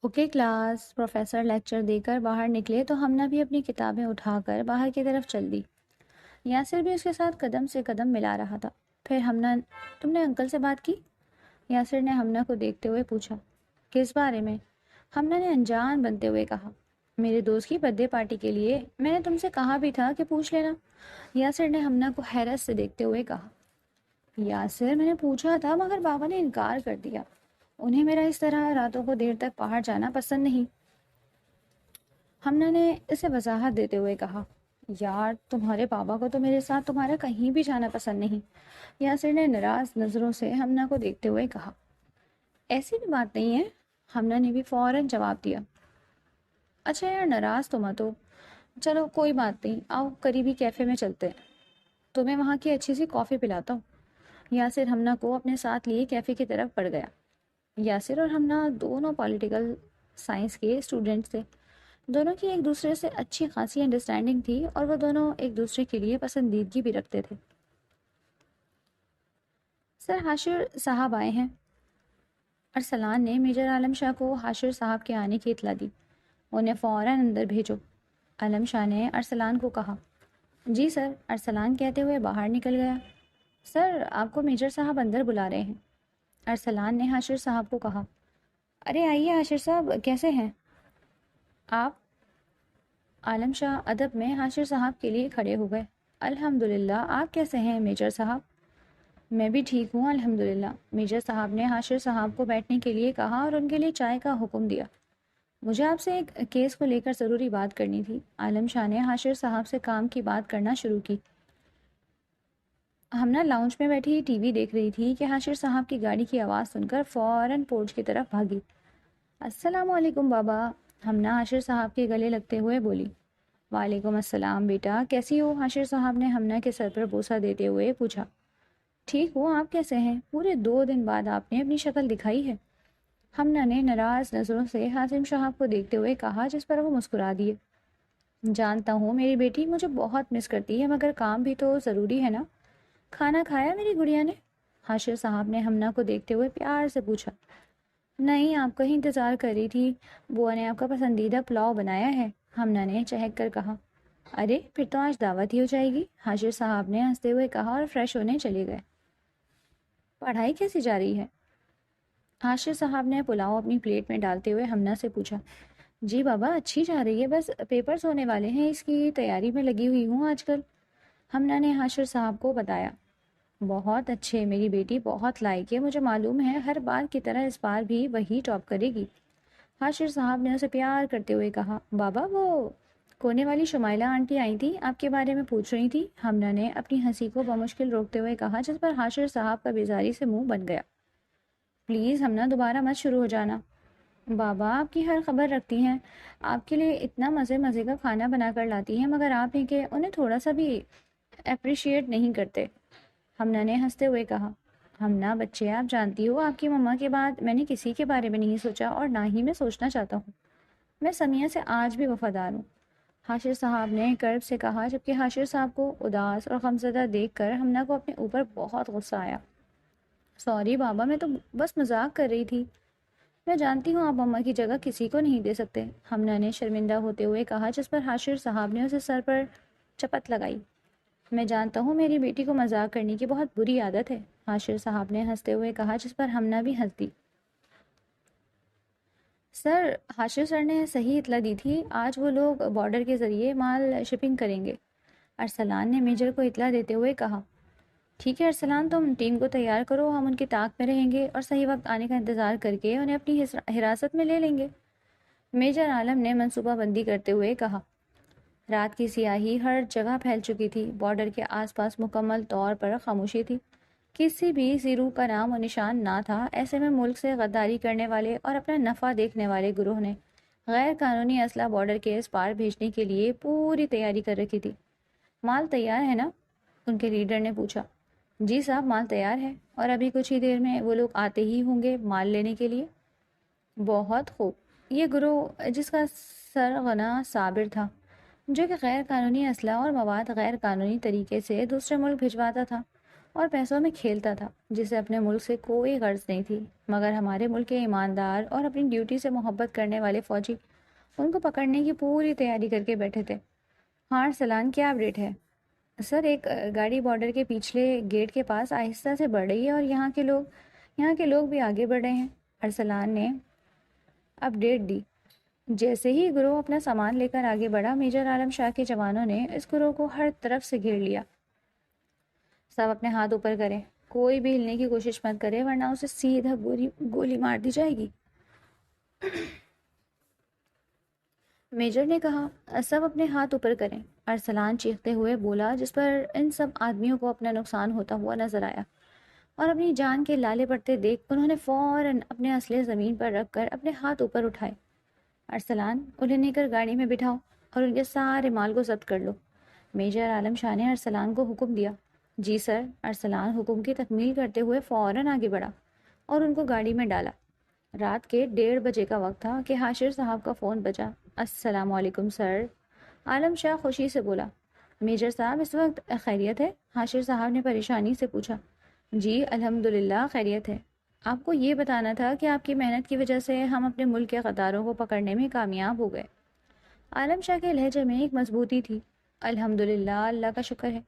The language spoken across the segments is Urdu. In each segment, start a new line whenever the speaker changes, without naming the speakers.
اوکے کلاس، پروفیسر لیکچر دے کر باہر نکلے تو ہم نے بھی اپنی کتابیں اٹھا کر باہر کی طرف چل دی۔ یاسر بھی اس کے ساتھ قدم سے قدم ملا رہا تھا۔ پھر ہمنا، تم نے انکل سے بات کی؟ یاسر نے ہمنا کو دیکھتے ہوئے پوچھا۔ کس بارے میں؟ ہمنا نے انجان بنتے ہوئے کہا۔ میرے دوست کی برتھ ڈے پارٹی کے لیے، میں نے تم سے کہا بھی تھا کہ پوچھ لینا۔ یاسر نے ہمنا کو حیرت سے دیکھتے ہوئے کہا۔ یاسر، میں نے پوچھا تھا مگر بابا نے انکار کر دیا۔ انہیں میرا اس طرح راتوں کو دیر تک باہر جانا پسند نہیں۔ ہمنا نے اسے وضاحت دیتے ہوئے کہا۔ یار، تمہارے بابا کو تو میرے ساتھ تمہارا کہیں بھی جانا پسند نہیں۔ یاسر نے ناراض نظروں سے ہمنا کو دیکھتے ہوئے کہا۔ ایسی بھی بات نہیں ہے، ہمنا نے بھی فوراً جواب دیا۔ اچھا یار، ناراض تو مت ہو۔ چلو کوئی بات نہیں، آؤ قریبی کیفے میں چلتے ہیں، تمہیں وہاں کی اچھی سی کافی پلاتا ہوں۔ یاسر ہمنا کو اپنے ساتھ لیے کیفے کی طرف بڑھ گیا۔ یاسر اور ہمنا دونوں پولیٹیکل سائنس کے اسٹوڈنٹس تھے۔ دونوں کی ایک دوسرے سے اچھی خاصی انڈرسٹینڈنگ تھی اور وہ دونوں ایک دوسرے کے لیے پسندیدگی بھی رکھتے تھے۔ سر، حاشر صاحب آئے ہیں۔ ارسلان نے میجر عالم شاہ کو حاشر صاحب کے آنے کی اطلاع دی۔ انہیں فوراً اندر بھیجو۔ عالم شاہ نے ارسلان کو کہا۔ جی سر، ارسلان کہتے ہوئے باہر نکل گیا۔ سر، آپ کو میجر صاحب اندر بلا رہے ہیں، ارسلان نے حاشر صاحب کو کہا۔ ارے آئیے حاشر صاحب، کیسے ہیں آپ؟ عالم شاہ ادب میں حاشر صاحب کے لیے کھڑے ہو گئے۔ الحمدللہ، آپ کیسے ہیں میجر صاحب؟ میں بھی ٹھیک ہوں الحمدللہ۔ میجر صاحب نے حاشر صاحب کو بیٹھنے کے لیے کہا اور ان کے لیے چائے کا حکم دیا۔ مجھے آپ سے ایک کیس کو لے کر ضروری بات کرنی تھی۔ عالم شاہ نے حاشر صاحب سے کام کی بات کرنا شروع کی۔ ہم نا لاؤنج میں بیٹھی ٹی وی دیکھ رہی تھی کہ حاشر صاحب کی گاڑی کی آواز سن کر فوراً پورچ کی طرف بھاگی۔ السلام علیکم بابا، ہمنا حاشر صاحب کے گلے لگتے ہوئے بولی۔ وعلیکم السلام بیٹا، کیسی ہو؟ حاشر صاحب نے ہمنا کے سر پر بوسہ دیتے ہوئے پوچھا۔ ٹھیک ہوں، آپ کیسے ہیں؟ پورے 2 دن بعد آپ نے اپنی شکل دکھائی ہے۔ ہمنا نے ناراض نظروں سے حازم صاحب کو دیکھتے ہوئے کہا، جس پر وہ مسکرا دیے۔ جانتا ہوں میری بیٹی مجھے بہت مس کرتی ہے، مگر کام بھی تو ضروری ہے نا۔ کھانا کھایا میری گڑیا نے؟ حاشر صاحب نے ہمنا کو دیکھتے ہوئے پیار سے پوچھا۔ نہیں، آپ کا ہی انتظار کر رہی تھی، بوا نے آپ کا پسندیدہ پلاؤ بنایا ہے، ہمنا نے چہک کر کہا۔ ارے پھر تو آج دعوت ہی ہو جائے گی، حاشر صاحب نے ہنستے ہوئے کہا اور فریش ہونے چلے گئے۔ پڑھائی کیسی جا رہی ہے؟ حاشر صاحب نے پلاؤ اپنی پلیٹ میں ڈالتے ہوئے ہمنا سے پوچھا۔ جی بابا، اچھی جا رہی ہے، بس پیپرز ہونے والے ہیں، اس کی تیاری میں لگی ہوئی ہوں آج کل، ہمنا نے حاشر صاحب کو بتایا۔ بہت اچھے، میری بیٹی بہت لائق ہے، مجھے معلوم ہے ہر بار کی طرح اس بار بھی وہی ٹاپ کرے گی، حاشر صاحب نے اسے پیار کرتے ہوئے کہا۔ بابا، وہ کونے والی شمائلہ آنٹی آئی تھی، آپ کے بارے میں پوچھ رہی تھی، ہمنا نے اپنی ہنسی کو بمشکل روکتے ہوئے کہا، جس پر حاشر صاحب کا بیزاری سے منہ بن گیا۔ پلیز ہمنا، دوبارہ مت شروع ہو جانا۔ بابا، آپ کی ہر خبر رکھتی ہیں، آپ کے لیے اتنا مزے مزے کا کھانا بنا کر لاتی ہیں، مگر آپ ہیں کہ انہیں تھوڑا سا بھی اپریشیٹ نہیں کرتے، ہمنا نے ہنستے ہوئے کہا۔ ہمنا بچے، آپ جانتی ہو آپ کی مما کے بعد میں نے کسی کے بارے میں نہیں سوچا اور نہ ہی میں سوچنا چاہتا ہوں، میں سمیہ سے آج بھی وفادار ہوں، حاشر صاحب نے کرب سے کہا، جبکہ حاشر صاحب کو اداس اور غمزدہ دیکھ کر ہمنا کو اپنے اوپر بہت غصہ آیا۔ سوری بابا، میں تو بس مذاق کر رہی تھی، میں جانتی ہوں آپ مما کی جگہ کسی کو نہیں دے سکتے، ہمنا نے شرمندہ ہوتے ہوئے کہا، جس پر حاشر صاحب نے اسے سر پر چپت لگائی۔ میں جانتا ہوں میری بیٹی کو مذاق کرنے کی بہت بری عادت ہے، حاشر صاحب نے ہنستے ہوئے کہا، جس پر ہمنا بھی ہنس دی۔ سر، حاشر سر نے صحیح اطلاع دی تھی، آج وہ لوگ بارڈر کے ذریعے مال شپنگ کریں گے، ارسلان نے میجر کو اطلاع دیتے ہوئے کہا۔ ٹھیک ہے ارسلان، تم ٹیم کو تیار کرو، ہم ان کی طاق میں رہیں گے اور صحیح وقت آنے کا انتظار کر کے انہیں اپنی حراست میں لے لیں گے، میجر عالم نے منصوبہ بندی کرتے ہوئے کہا۔ رات کی سیاہی ہر جگہ پھیل چکی تھی، بارڈر کے آس پاس مکمل طور پر خاموشی تھی، کسی بھی زیرو کا نام و نشان نہ تھا۔ ایسے میں ملک سے غداری کرنے والے اور اپنا نفع دیکھنے والے گروہ نے غیر قانونی اسلحہ بارڈر کے اس پار بھیجنے کے لیے پوری تیاری کر رکھی تھی۔ مال تیار ہے نا؟ ان کے لیڈر نے پوچھا۔ جی صاحب، مال تیار ہے اور ابھی کچھ ہی دیر میں وہ لوگ آتے ہی ہوں گے مال لینے کے لیے۔ بہت خوب، یہ گروہ جس کا سرغنہ صابر تھا، جو کہ غیر قانونی اسلحہ اور مواد غیر قانونی طریقے سے دوسرے ملک بھجواتا تھا اور پیسوں میں کھیلتا تھا جسے اپنے ملک سے کوئی غرض نہیں تھی، مگر ہمارے ملک کے ایماندار اور اپنی ڈیوٹی سے محبت کرنے والے فوجی ان کو پکڑنے کی پوری تیاری کر کے بیٹھے تھے۔ ہاں ارسلان، کیا اپڈیٹ ہے؟ سر، ایک گاڑی بارڈر کے پچھلے گیٹ کے پاس آہستہ سے بڑھ رہی ہے اور یہاں کے لوگ بھی آگے بڑھ رہے ہیں، ارسلان نے اپڈیٹ دی۔ جیسے ہی گروہ اپنا سامان لے کر آگے بڑھا، میجر عالم شاہ کے جوانوں نے اس گروہ کو ہر طرف سے گھیر لیا۔ سب اپنے ہاتھ اوپر کریں، کوئی بھی ہلنے کی کوشش مت کرے ورنہ اسے سیدھا گولی مار دی جائے گی، میجر نے کہا۔ سب اپنے ہاتھ اوپر کریں، ارسلان چیختے ہوئے بولا، جس پر ان سب آدمیوں کو اپنا نقصان ہوتا ہوا نظر آیا اور اپنی جان کے لالے پڑتے دیکھ انہوں نے فوراً اپنے اسلحے زمین پر رکھ کر اپنے ہاتھ اوپر اٹھائے۔ ارسلان، انہیں لے کر گاڑی میں بٹھاؤ اور ان کے سارے مال کو ضبط کر لو، میجر عالم شاہ نے ارسلان کو حکم دیا۔ جی سر، ارسلان حکم کی تکمیل کرتے ہوئے فوراً آگے بڑھا اور ان کو گاڑی میں ڈالا۔ رات کے 1:30 کا وقت تھا کہ حاشر صاحب کا فون بجا۔ السلام علیکم سر، عالم شاہ خوشی سے بولا۔ میجر صاحب، اس وقت خیریت ہے؟ حاشر صاحب نے پریشانی سے پوچھا۔ جی الحمدللہ خیریت ہے، آپ کو یہ بتانا تھا کہ آپ کی محنت کی وجہ سے ہم اپنے ملک کے غداروں کو پکڑنے میں کامیاب ہو گئے۔ عالم شاہ کے لہجے میں ایک مضبوطی تھی۔ الحمدللہ، اللہ کا شکر ہے،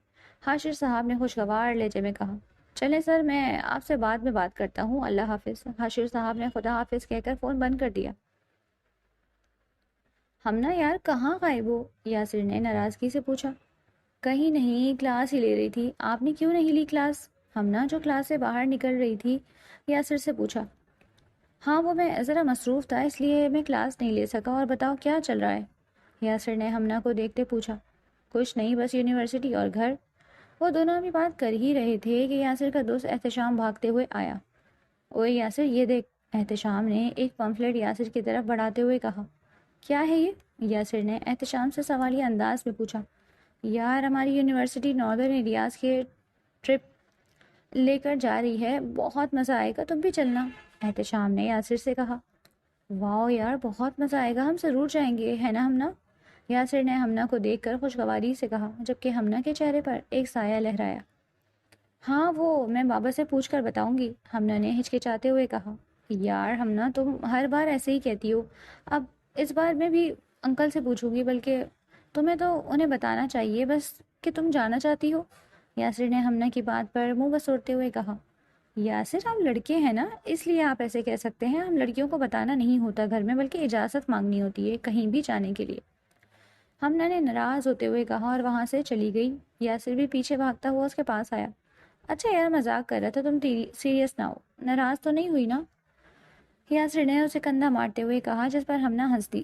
حاشر صاحب نے خوشگوار لہجے میں کہا۔ چلیں سر، میں آپ سے بعد میں بات کرتا ہوں، اللہ حافظ۔ حاشر صاحب نے خدا حافظ کہہ کر فون بند کر دیا۔ ہمنا یار، کہاں غائب ہو؟ یاسر نے ناراضگی سے پوچھا۔ کہیں نہیں، کلاس ہی لے رہی تھی۔ آپ نے کیوں نہیں لی کلاس؟ ہمنا جو کلاس سے باہر نکل رہی تھی یاسر سے پوچھا۔ ہاں، وہ میں ذرا مصروف تھا اس لیے میں کلاس نہیں لے سکا، اور بتاؤ کیا چل رہا ہے؟ یاسر نے ہمنا کو دیکھتے پوچھا۔ کچھ نہیں، بس یونیورسٹی اور گھر۔ وہ دونوں ابھی بات کر ہی رہے تھے کہ یاسر کا دوست احتشام بھاگتے ہوئے آیا۔ اوئے یاسر، یہ دیکھ، احتشام نے ایک پمفلٹ یاسر کی طرف بڑھاتے ہوئے کہا۔ کیا ہے یہ؟ یاسر نے احتشام سے سوالیہ انداز میں پوچھا۔ یار، ہماری یونیورسٹی ناردرن ایریاز کے ٹرپ لے کر جا رہی ہے، بہت مزہ آئے گا، تم بھی چلنا، احتشام نے یاسر سے کہا۔ واؤ یار، بہت مزہ آئے گا، ہم ضرور جائیں گے، ہے نا ہمنا؟ یاسر نے ہمنا کو دیکھ کر خوشگواری سے کہا، جبکہ ہمنا کے چہرے پر ایک سایہ لہرایا۔ ہاں، وہ میں بابا سے پوچھ کر بتاؤں گی، ہمنا نے ہچکچاتے ہوئے کہا۔ یار ہمنا، تم ہر بار ایسے ہی کہتی ہو، اب اس بار میں بھی انکل سے پوچھوں گی، بلکہ تمہیں تو انہیں بتانا چاہیے بس کہ تم جانا چاہتی ہو، یاسر نے ہمنا کی بات پر منہ بسوڑتے ہوئے کہا۔ یاسر، ہم لڑکے ہیں نا، اس لیے آپ ایسے کہہ سکتے ہیں، ہم لڑکیوں کو بتانا نہیں ہوتا گھر میں، بلکہ اجازت مانگنی ہوتی ہے کہیں بھی جانے کے لیے، ہمنا نے ناراض ہوتے ہوئے کہا اور وہاں سے چلی گئی۔ یاسر بھی پیچھے بھاگتا ہوا اس کے پاس آیا۔ اچھا یار، مذاق کر رہا تھا، تم سیریس نہ ہو، ناراض تو نہیں ہوئی نا؟ یاسر نے اسے کندھا مارتے ہوئے کہا، جس پر ہمنا ہنس دی۔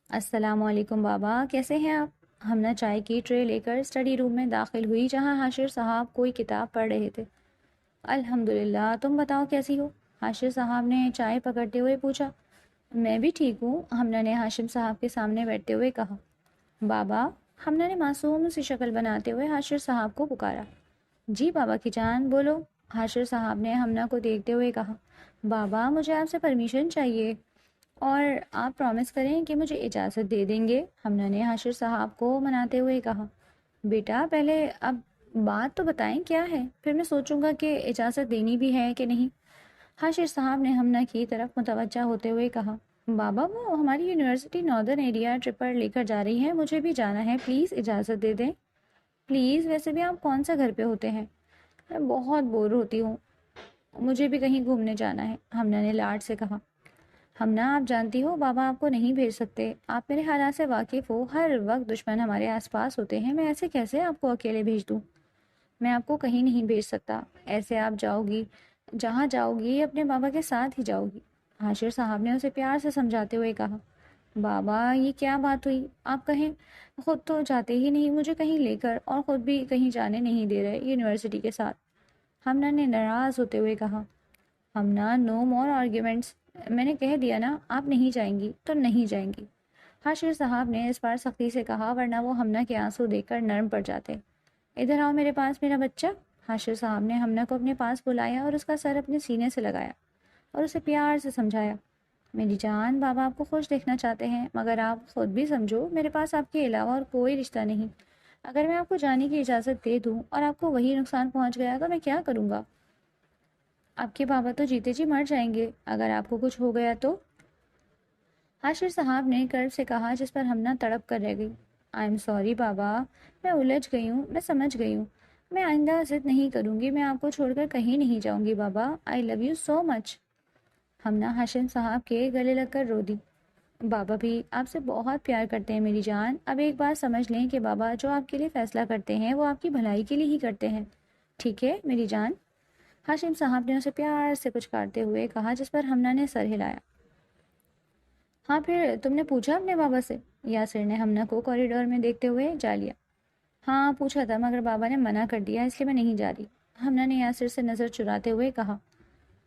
السلام علیکم بابا، کیسے ہیں آپ؟ ہمنا چائے کی ٹرے لے کر اسٹڈی روم میں داخل ہوئی جہاں حاشر صاحب کوئی کتاب پڑھ رہے تھے۔ الحمدللہ، تم بتاؤ کیسی ہو؟ حاشر صاحب نے چائے پکڑتے ہوئے پوچھا۔ میں بھی ٹھیک ہوں، ہمنا نے ہاشم صاحب کے سامنے بیٹھتے ہوئے کہا۔ بابا، ہمنا نے معصوم سی شکل بناتے ہوئے حاشر صاحب کو پکارا۔ جی بابا کی جان، بولو، حاشر صاحب نے ہمنا کو دیکھتے ہوئے کہا۔ بابا، مجھے آپ سے پرمیشن چاہیے، اور آپ پرومس کریں کہ مجھے اجازت دے دیں گے، ہمنا نے حاشر صاحب کو مناتے ہوئے کہا۔ بیٹا، پہلے اب بات تو بتائیں کیا ہے، پھر میں سوچوں گا کہ اجازت دینی بھی ہے کہ نہیں، حاشر صاحب نے ہمنا کی طرف متوجہ ہوتے ہوئے کہا۔ بابا، وہ ہماری یونیورسٹی ناردرن ایریا ٹرپ پر لے کر جا رہی ہے، مجھے بھی جانا ہے، پلیز اجازت دے دیں پلیز۔ ویسے بھی آپ کون سا گھر پہ ہوتے ہیں، میں بہت بور ہوتی ہوں، مجھے بھی کہیں گھومنے جانا ہے، ہمنا نے لاڈ سے کہا۔ ہمنا، آپ جانتی ہو بابا آپ کو نہیں بھیج سکتے، آپ میرے حالات سے واقف ہو، ہر وقت دشمن ہمارے آس پاس ہوتے ہیں، میں ایسے کیسے آپ کو اکیلے بھیج دوں؟ میں آپ کو کہیں نہیں بھیج سکتا، ایسے آپ جاؤ گی، جہاں جاؤ گی اپنے بابا کے ساتھ ہی جاؤ گی، حاشر صاحب نے اسے پیار سے سمجھاتے ہوئے کہا۔ بابا، یہ کیا بات ہوئی، آپ کہیں خود تو جاتے ہی نہیں مجھے کہیں لے کر، اور خود بھی کہیں جانے نہیں دے رہے یونیورسٹی کے ساتھ، ہمنا نے ناراض ہوتے ہوئے کہا۔ ہمنا، نو مور آرگیومنٹس، میں نے کہہ دیا نا، آپ نہیں جائیں گی تو نہیں جائیں گی، حاشر صاحب نے اس بار سختی سے کہا، ورنہ وہ ہمنا کے آنسو دیکھ کر نرم پڑ جاتے۔ ادھر آؤ میرے پاس میرا بچہ، حاشر صاحب نے ہمنا کو اپنے پاس بلایا اور اس کا سر اپنے سینے سے لگایا اور اسے پیار سے سمجھایا۔ میری جان، بابا آپ کو خوش دیکھنا چاہتے ہیں، مگر آپ خود بھی سمجھو، میرے پاس آپ کے علاوہ اور کوئی رشتہ نہیں، اگر میں آپ کو جانے کی اجازت دے دوں اور آپ کو وہی نقصان پہنچ گیا تو میں کیا کروں گا؟ آپ کے بابا تو جیتے جی مر جائیں گے اگر آپ کو کچھ ہو گیا تو۔ حاشر صاحب نے کرب سے کہا جس پر ہمنا تڑپ کر رہ گئی۔ آئی ایم سوری بابا، میں الجھ گئی ہوں، میں سمجھ گئی ہوں، میں آئندہ ضد نہیں کروں گی، میں آپ کو چھوڑ کر کہیں نہیں جاؤں گی بابا، آئی لو یو سو مچ۔ ہمنا ہاشم صاحب کے گلے لگ کر رو دی۔ بابا بھی آپ سے بہت پیار کرتے ہیں میری جان، اب ایک بار سمجھ لیں کہ بابا جو آپ کے لیے فیصلہ کرتے ہیں وہ آپ کی بھلائی کے لیے ہی کرتے ہیں، ٹھیک ہے میری جان؟ ہاشم صاحب نے اسے پیار سے کچھ کاٹتے ہوئے کہا جس پر ہمنا نے سر ہلایا۔ ہاں پھر تم نے پوچھا اپنے بابا سے؟ یاسر نے ہمنا کو کوریڈور میں دیکھتے ہوئے جا لیا۔ ہاں پوچھا تھا مگر بابا نے منع کر دیا اس لیے میں نہیں جا رہی، ہمنا نے یاسر سے نظر چراتے ہوئے کہا۔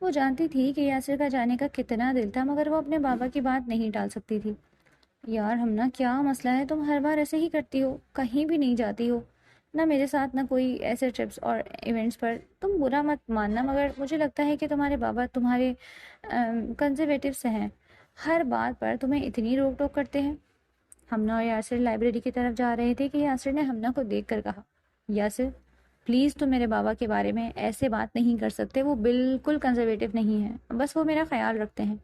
وہ جانتی تھی کہ یاسر کا جانے کا کتنا دل تھا مگر وہ اپنے بابا کی بات نہیں ٹال سکتی تھی۔ یار ہمنا کیا مسئلہ ہے، تم ہر بار ایسے ہی کرتی ہو، کہیں بھی نہیں جاتی ہو، نہ میرے ساتھ نہ کوئی ایسے ٹرپس اور ایونٹس پر۔ تم برا مت ماننا مگر مجھے لگتا ہے کہ تمہارے بابا تمہارے کنزرویٹو سے ہیں، ہر بات پر تمہیں اتنی روک ٹوک کرتے ہیں۔ ہمنا اور یاسر لائبریری کی طرف جا رہے تھے کہ یاسر نے ہمنا کو دیکھ کر کہا، یاسر پلیز تم میرے بابا کے بارے میں ایسے بات نہیں کر سکتے، وہ بالکل کنزرویٹو نہیں ہے، بس وہ میرا خیال رکھتے ہیں۔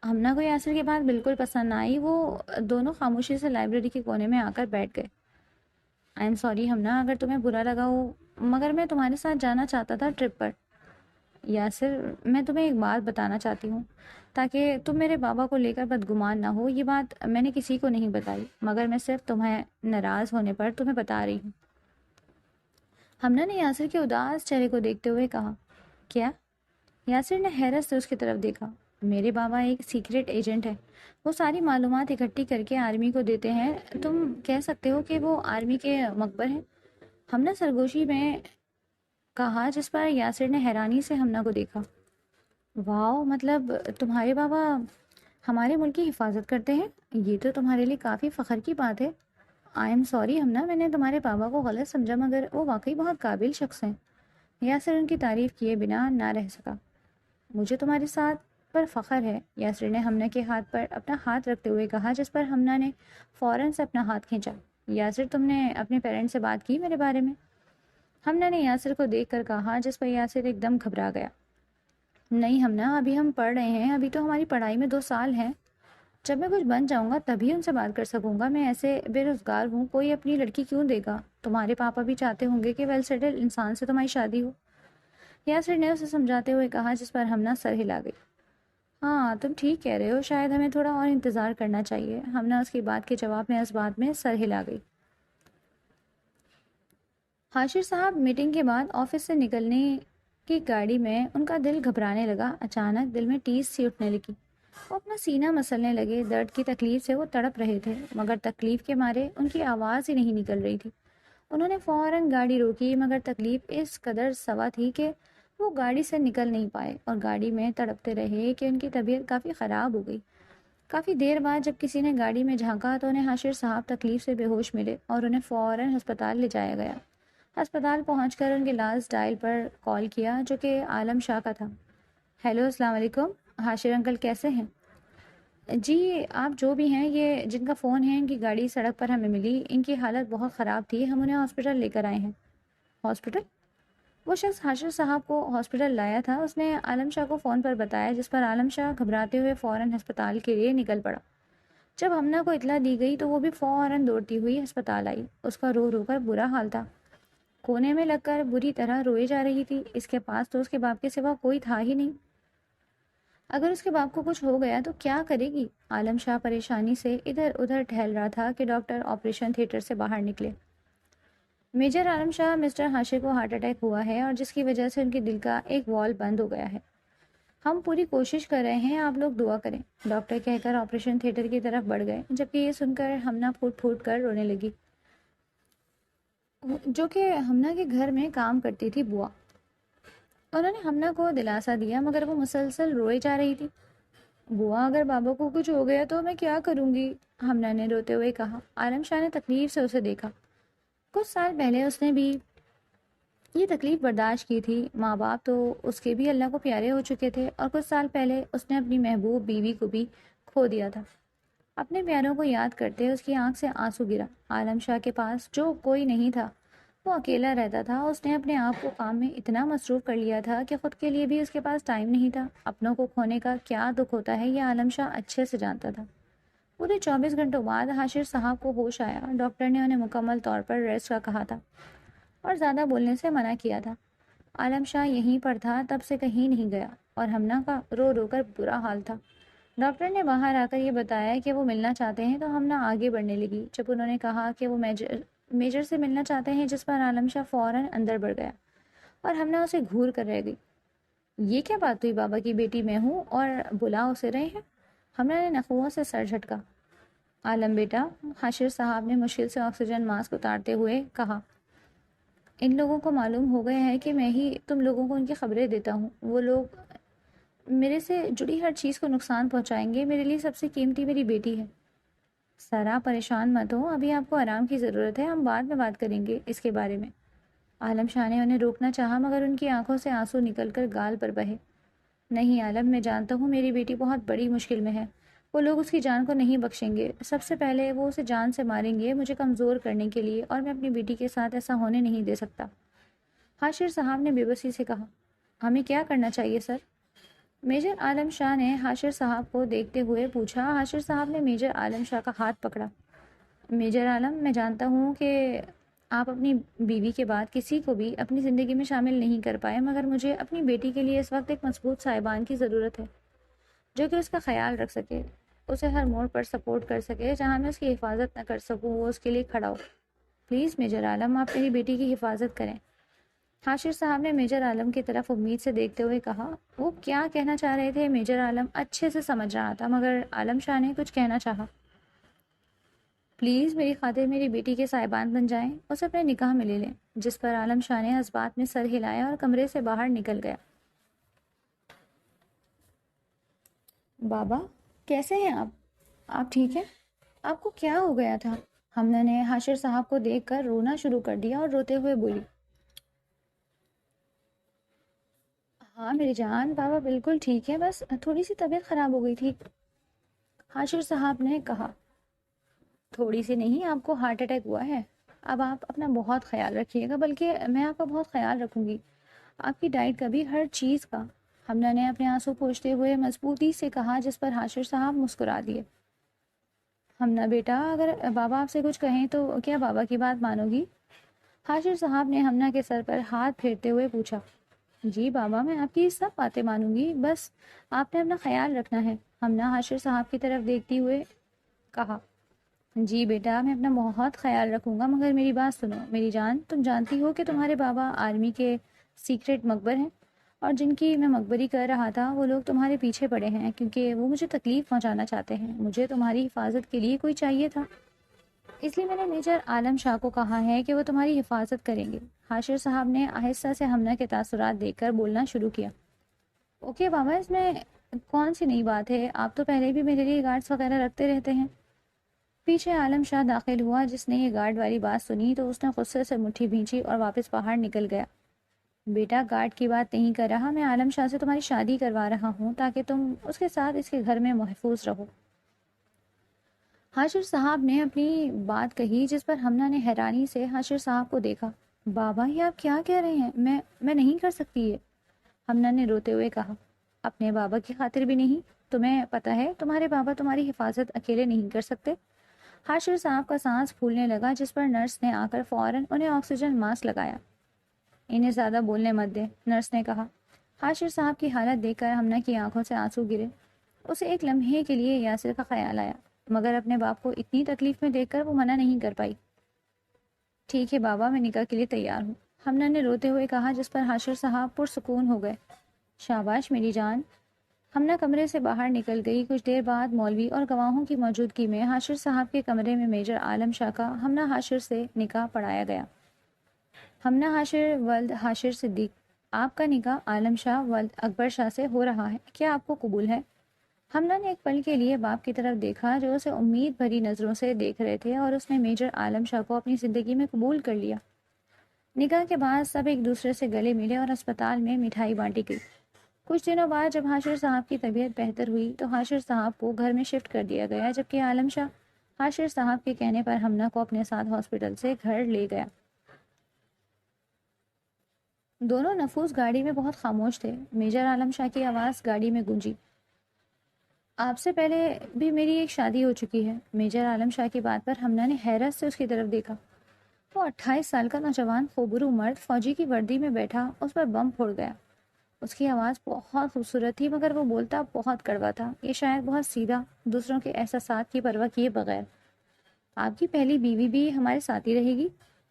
ہمنا کو یاسر کی بات بالکل پسند نہ آئی، وہ دونوں خاموشی سے لائبریری کے کونے میں آ کر بیٹھ گئے۔ آئی ایم سوری ہمنا اگر تمہیں برا لگا ہو، مگر میں تمہارے ساتھ جانا چاہتا تھا ٹرپ پر۔ یاسر میں تمہیں ایک بات بتانا چاہتی ہوں تاکہ تم میرے بابا کو لے کر بدگمان نہ ہو، یہ بات میں نے کسی کو نہیں بتائی مگر میں صرف تمہیں ناراض ہونے پر تمہیں بتا رہی ہوں۔ ہمنا نے یاسر کے اداس چہرے کو دیکھتے ہوئے کہا، کیا؟ یاسر نے حیرت سے اس کی طرف دیکھا۔ میرے بابا ایک سیکرٹ ایجنٹ ہے، وہ ساری معلومات اکٹھی کر کے آرمی کو دیتے ہیں، تم کہہ سکتے ہو کہ وہ آرمی کے مخبر ہیں۔ ہمنا سرگوشی میں کہا جس پر یاسر نے حیرانی سے ہمنا کو دیکھا۔ واو، مطلب تمہارے بابا ہمارے ملک کی حفاظت کرتے ہیں؟ یہ تو تمہارے لیے کافی فخر کی بات ہے۔ آئی ایم سوری ہمنا، میں نے تمہارے بابا کو غلط سمجھا مگر وہ واقعی بہت قابل شخص ہیں۔ یاسر ان کی تعریف کیے بنا نہ رہ سکا۔ مجھے تمہارے ساتھ پر فخر ہے، یاسر نے ہمنا کے ہاتھ پر اپنا ہاتھ رکھتے ہوئے کہا جس پر ہمنا نے فوراً سے اپنا ہاتھ کھینچا۔ یاسر تم نے اپنے پیرنٹس سے بات کی میرے بارے میں؟ ہمنا نے یاسر کو دیکھ کر کہا جس پر یاسر ایک دم گھبرا گیا۔ نہیں ہمنا، ابھی ہم پڑھ رہے ہیں، ابھی تو ہماری پڑھائی میں 2 سال ہیں، جب میں کچھ بن جاؤں گا تبھی ان سے بات کر سکوں گا، میں ایسے بے روزگار ہوں، کوئی اپنی لڑکی کیوں دے گا؟ تمہارے پاپا بھی چاہتے ہوں گے کہ ویل سیٹل انسان سے تمہاری شادی ہو، یاسر نے اسے سمجھاتے ہوئے کہا جس پر ہمنا سر ہلا گئی۔ ہاں تم ٹھیک کہہ رہے ہو، شاید ہمیں تھوڑا اور انتظار کرنا چاہیے، ہمنا اس کی بات کے جواب میں اس بات میں سر ہلا گئی۔ حاشر صاحب میٹنگ کے بعد آفس سے نکلنے کی گاڑی میں ان کا دل گھبرانے لگا، اچانک دل میں ٹیس سی اٹھنے لگی، وہ اپنا سینہ مسلنے لگے، درد کی تکلیف سے وہ تڑپ رہے تھے مگر تکلیف کے مارے ان کی آواز ہی نہیں نکل رہی تھی۔ انہوں نے فوراً گاڑی روکی مگر تکلیف اس قدر سوا تھی کہ وہ گاڑی سے نکل نہیں پائے اور گاڑی میں تڑپتے رہے کہ ان کی طبیعت کافی خراب ہو گئی۔ کافی دیر بعد جب کسی نے گاڑی میں جھانکا تو انہیں حاشر صاحب تکلیف سے بے ہوش ملے اور انہیں فوراً ہسپتال لے جایا گیا۔ ہسپتال پہنچ کر ان کے لاسٹ ڈائل پر کال کیا جو کہ عالم شاہ کا تھا۔ ہیلو السلام علیکم، حاشر انکل کیسے ہیں؟ جی آپ جو بھی ہیں، یہ جن کا فون ہے ان کی گاڑی سڑک پر ہمیں ملی، ان کی حالت بہت خراب تھی، ہم انہیں ہاسپٹل لے کر آئے ہیں۔ ہاسپٹل؟ وہ شخص حاشر صاحب کو ہاسپٹل لایا تھا، اس نے عالم شاہ کو فون پر بتایا جس پر عالم شاہ گھبراتے ہوئے فوراً ہسپتال کے لیے نکل پڑا۔ جب ہمنا کو اطلاع دی گئی تو وہ بھی فوراً دوڑتی ہوئی ہسپتال آئی، اس کا رو رو کر برا حال تھا، کونے میں لگ کر بری طرح روئے جا رہی تھی، اس کے پاس تو اس کے باپ کے سوا کوئی تھا ہی نہیں، اگر اس کے باپ کو کچھ ہو گیا تو کیا کرے گی؟ عالم شاہ پریشانی سے ادھر ادھر ٹہل رہا تھا کہ ڈاکٹر آپریشن تھیٹر سے باہر نکلے۔ میجر عالم شاہ، مسٹر حاشر کو ہارٹ اٹیک ہوا ہے اور جس کی وجہ سے ان کے دل کا ایک وال بند ہو گیا ہے، ہم پوری کوشش کر رہے ہیں، آپ لوگ دعا کریں، ڈاکٹر کہہ کر آپریشن تھیٹر کی طرف بڑھ گئے، جبکہ یہ سن کر ہمنا پھوٹ پھوٹ کر رونے لگی، جو کہ ہمنا کے گھر میں کام کرتی تھی بوا۔ انہوں نے ہمنا کو دلاسا دیا مگر وہ مسلسل روئے جا رہی تھی۔ بوا اگر بابا کو کچھ ہو گیا تو میں کیا کروں گی؟ ہمنا نے روتے ہوئے کہا۔ عالم شاہ نے تکلیف سے اسے دیکھا، کچھ سال پہلے اس نے بھی یہ تکلیف برداشت کی تھی، ماں باپ تو اس کے بھی اللہ کو پیارے ہو چکے تھے اور کچھ سال پہلے اس نے اپنی محبوب بیوی کو بھی کھو دیا تھا۔ اپنے پیاروں کو یاد کرتے اس کی آنکھ سے آنسو گرا۔ عالم شاہ کے پاس جو کوئی نہیں تھا، وہ اکیلا رہتا تھا۔ اس نے اپنے آپ کو کام میں اتنا مصروف کر لیا تھا کہ خود کے لیے بھی اس کے پاس ٹائم نہیں تھا۔ اپنوں کو کھونے کا کیا دکھ ہوتا ہے یہ عالم شاہ اچھے سے جانتا تھا۔ پورے 24 گھنٹوں بعد حاشر صاحب کو ہوش آیا۔ ڈاکٹر نے انہیں مکمل طور پر ریسٹ کا کہا تھا اور زیادہ بولنے سے منع کیا تھا۔ عالم شاہ یہیں پر تھا، تب سے کہیں نہیں گیا، اور ہمنا کا رو رو کر برا حال تھا۔ ڈاکٹر نے باہر آ کر یہ بتایا کہ وہ ملنا چاہتے ہیں تو ہمنا آگے بڑھنے لگی۔ جب انہوں نے کہا کہ وہ میجر سے ملنا چاہتے ہیں، جس پر عالم شاہ فوراً اندر بڑھ گیا اور ہمنا اسے گھور کر رہ گئی۔ یہ کیا بات ہوئی؟ بابا کی بیٹی میں ہوں اور بلا اسے رہے ہیں؟ ہمنا نے نخوہوں سے سر جھٹکا۔ عالم بیٹا، حاشر صاحب نے مشکل سے آکسیجن ماسک اتارتے ہوئے کہا، ان لوگوں کو معلوم ہو گیا ہے کہ میں ہی تم لوگوں کو ان کی خبریں دیتا ہوں۔ وہ لوگ میرے سے جڑی ہر چیز کو نقصان پہنچائیں گے۔ میرے لیے سب سے قیمتی میری بیٹی ہے۔ سارا پریشان مت ہو، ابھی آپ کو آرام کی ضرورت ہے، ہم بعد میں بات کریں گے اس کے بارے میں۔ عالم شاہ نے انہیں روکنا چاہا مگر ان کی آنکھوں سے آنسو نکل کر گال پر بہے۔ نہیں عالم، میں جانتا ہوں میری بیٹی بہت بڑی مشکل میں ہے۔ وہ لوگ اس کی جان کو نہیں بخشیں گے۔ سب سے پہلے وہ اسے جان سے ماریں گے مجھے کمزور کرنے کے لیے، اور میں اپنی بیٹی کے ساتھ ایسا ہونے نہیں دے سکتا۔ حاشر صاحب نے بے بسی سے کہا، ہمیں کیا کرنا چاہیے سر؟ میجر عالم شاہ نے حاشر صاحب کو دیکھتے ہوئے پوچھا۔ حاشر صاحب نے میجر عالم شاہ کا ہاتھ پکڑا۔ میجر عالم، میں جانتا ہوں کہ آپ اپنی بیوی کے بعد کسی کو بھی اپنی زندگی میں شامل نہیں کر پائے، مگر مجھے اپنی بیٹی کے لیے اس وقت ایک مضبوط صاحبان کی ضرورت ہے جو کہ اس کا خیال رکھ سکے، اسے ہر موڑ پر سپورٹ کر سکے۔ جہاں میں اس کی حفاظت نہ کر سکوں وہ اس کے لیے کھڑا ہو۔ پلیز میجر عالم، آپ میری بیٹی کی حفاظت کریں۔ حاشر صاحب نے میجر عالم کی طرف امید سے دیکھتے ہوئے کہا۔ وہ کیا کہنا چاہ رہے تھے میجر عالم اچھے سے سمجھ رہا تھا، مگر عالم شاہ نے کچھ کہنا چاہا۔ پلیز میری خاطر میری بیٹی کے صاحبان بن جائیں، اسے اپنے نکاح میں لے لیں۔ جس پر عالم شاہ نے اس بات میں سر ہلایا اور کمرے سے باہر نکل گیا۔ بابا کیسے ہیں آپ ٹھیک ہیں؟ آپ کو کیا ہو گیا تھا؟ ہمنا نے حاشر صاحب کو دیکھ کر رونا شروع کر دیا اور روتے ہوئے بولی، ہاں میری جان، بابا بالکل ٹھیک ہے، بس تھوڑی سی طبیعت خراب ہو گئی تھی۔ حاشر صاحب نے کہا، تھوڑی سی نہیں، آپ کو ہارٹ اٹیک ہوا ہے۔ اب آپ اپنا بہت خیال رکھیے گا، بلکہ میں آپ کا بہت خیال رکھوں گی، آپ کی ڈائٹ کا بھی، ہر چیز کا۔ ہمنا نے اپنے آنسو پوچھتے ہوئے مضبوطی سے کہا، جس پر حاشر صاحب مسکرا دیے۔ ہمنا بیٹا، اگر بابا آپ سے کچھ کہیں تو کیا بابا کی بات مانو گی؟ حاشر صاحب نے ہمنا کے سر پر ہاتھ پھیرتے ہوئے پوچھا۔ جی بابا، میں آپ کی سب باتیں مانوں گی، بس آپ نے اپنا خیال رکھنا ہے۔ ہمنا حاشر صاحب کی طرف دیکھتی ہوئے کہا، جی بیٹا، میں اپنا بہت خیال رکھوں گا، مگر میری بات سنو میری جان، تم جانتی ہو کہ تمہارے بابا آرمی کے سیکرٹ مقبر ہیں، اور جن کی میں مقبری کر رہا تھا وہ لوگ تمہارے پیچھے پڑے ہیں کیونکہ وہ مجھے تکلیف پہنچانا چاہتے ہیں۔ مجھے تمہاری حفاظت کے لیے کوئی چاہیے تھا، اس لیے میں نے میجر عالم شاہ کو کہا ہے کہ وہ تمہاری حفاظت کریں گے۔ حاشر صاحب نے آہستہ سے ہمنا کے تاثرات دیکھ کر بولنا شروع کیا۔ اوکے بابا، اس میں کون سی نئی بات ہے؟ آپ تو پہلے بھی میرے لیے گارڈز وغیرہ رکھتے رہتے ہیں۔ پیچھے عالم شاہ داخل ہوا۔ جس نے یہ گارڈ والی بات سنی تو اس نے غصے سے مٹھی بھینچی اور واپس باہر نکل گیا۔ بیٹا، گارڈ کی بات نہیں کر رہا، میں عالم شاہ سے تمہاری شادی کروا رہا ہوں تاکہ تم اس کے ساتھ اس کے گھر میں محفوظ رہو۔ حاشر صاحب نے اپنی بات کہی، جس پر ہمنا نے حیرانی سے حاشر صاحب کو دیکھا۔ بابا یہ آپ کیا کہہ رہے ہیں؟ میں نہیں کر سکتی یہ، ہمنا نے روتے ہوئے کہا۔ اپنے بابا کی خاطر بھی نہیں؟ تمہیں پتہ ہے تمہارے بابا تمہاری حفاظت اکیلے نہیں کر سکتے۔ حاشر صاحب کا سانس پھولنے لگا، جس پر نرس نے آ کر فوراً انہیں آکسیجن ماسک لگایا۔ انہیں زیادہ بولنے مت دے، نرس نے کہا۔ حاشر صاحب کی حالت دیکھ کر ہمنا کی آنکھوں سے آنسو گرے۔ اسے ایک لمحے کے لیے یاسر کا خیال آیا، مگر اپنے باپ کو اتنی تکلیف میں دیکھ کر وہ منع نہیں کر پائی۔ ٹھیک ہے بابا، میں نکاح کے لیے تیار ہوں، ہمنا نے روتے ہوئے کہا، جس پر حاشر صاحب پرسکون ہو گئے۔ شاباش میری جان۔ ہمنا کمرے سے باہر نکل گئی۔ کچھ دیر بعد مولوی اور گواہوں کی موجودگی میں حاشر صاحب کے کمرے میں میجر عالم شاہ کا ہمنا حاشر سے نکاح پڑھایا گیا۔ ہمنا حاشر ولد حاشر صدیق، آپ کا نکاح عالم شاہ ولد اکبر شاہ سے ہو رہا ہے، کیا آپ کو قبول ہے؟ ہمنا نے ایک پل کے لیے باپ کی طرف دیکھا جو اسے امید بھری نظروں سے دیکھ رہے تھے، اور اس نے میجر عالم شاہ کو اپنی زندگی میں قبول کر لیا۔ نکاح کے بعد سب ایک دوسرے سے گلے ملے اور اسپتال میں مٹھائی بانٹی گئی۔ کچھ دنوں بعد جب حاشر صاحب کی طبیعت بہتر ہوئی تو حاشر صاحب کو گھر میں شفٹ کر دیا گیا، جبکہ عالم شاہ حاشر صاحب کے کہنے پر ہمنا کو اپنے ساتھ ہاسپٹل سے گھر لے گیا۔ دونوں نفوس گاڑی میں بہت خاموش تھے۔ میجر عالم شاہ کی آواز گاڑی میں گونجی، آپ سے پہلے بھی میری ایک شادی ہو چکی ہے۔ میجر عالم شاہ کی بات پر ہمنا نے حیرت سے اس کی طرف دیکھا۔ وہ 28 سال کا نوجوان خوبرو مرد فوجی کی وردی میں بیٹھا اس پر بم پھوڑ گیا۔ اس کی آواز بہت خوبصورت تھی مگر وہ بولتا بہت کڑوا تھا، یہ شاید بہت سیدھا، دوسروں کے احساسات کی پرواہ کیے بغیر۔ آپ کی پہلی بیوی بھی ہمارے ساتھ ہی رہے گی؟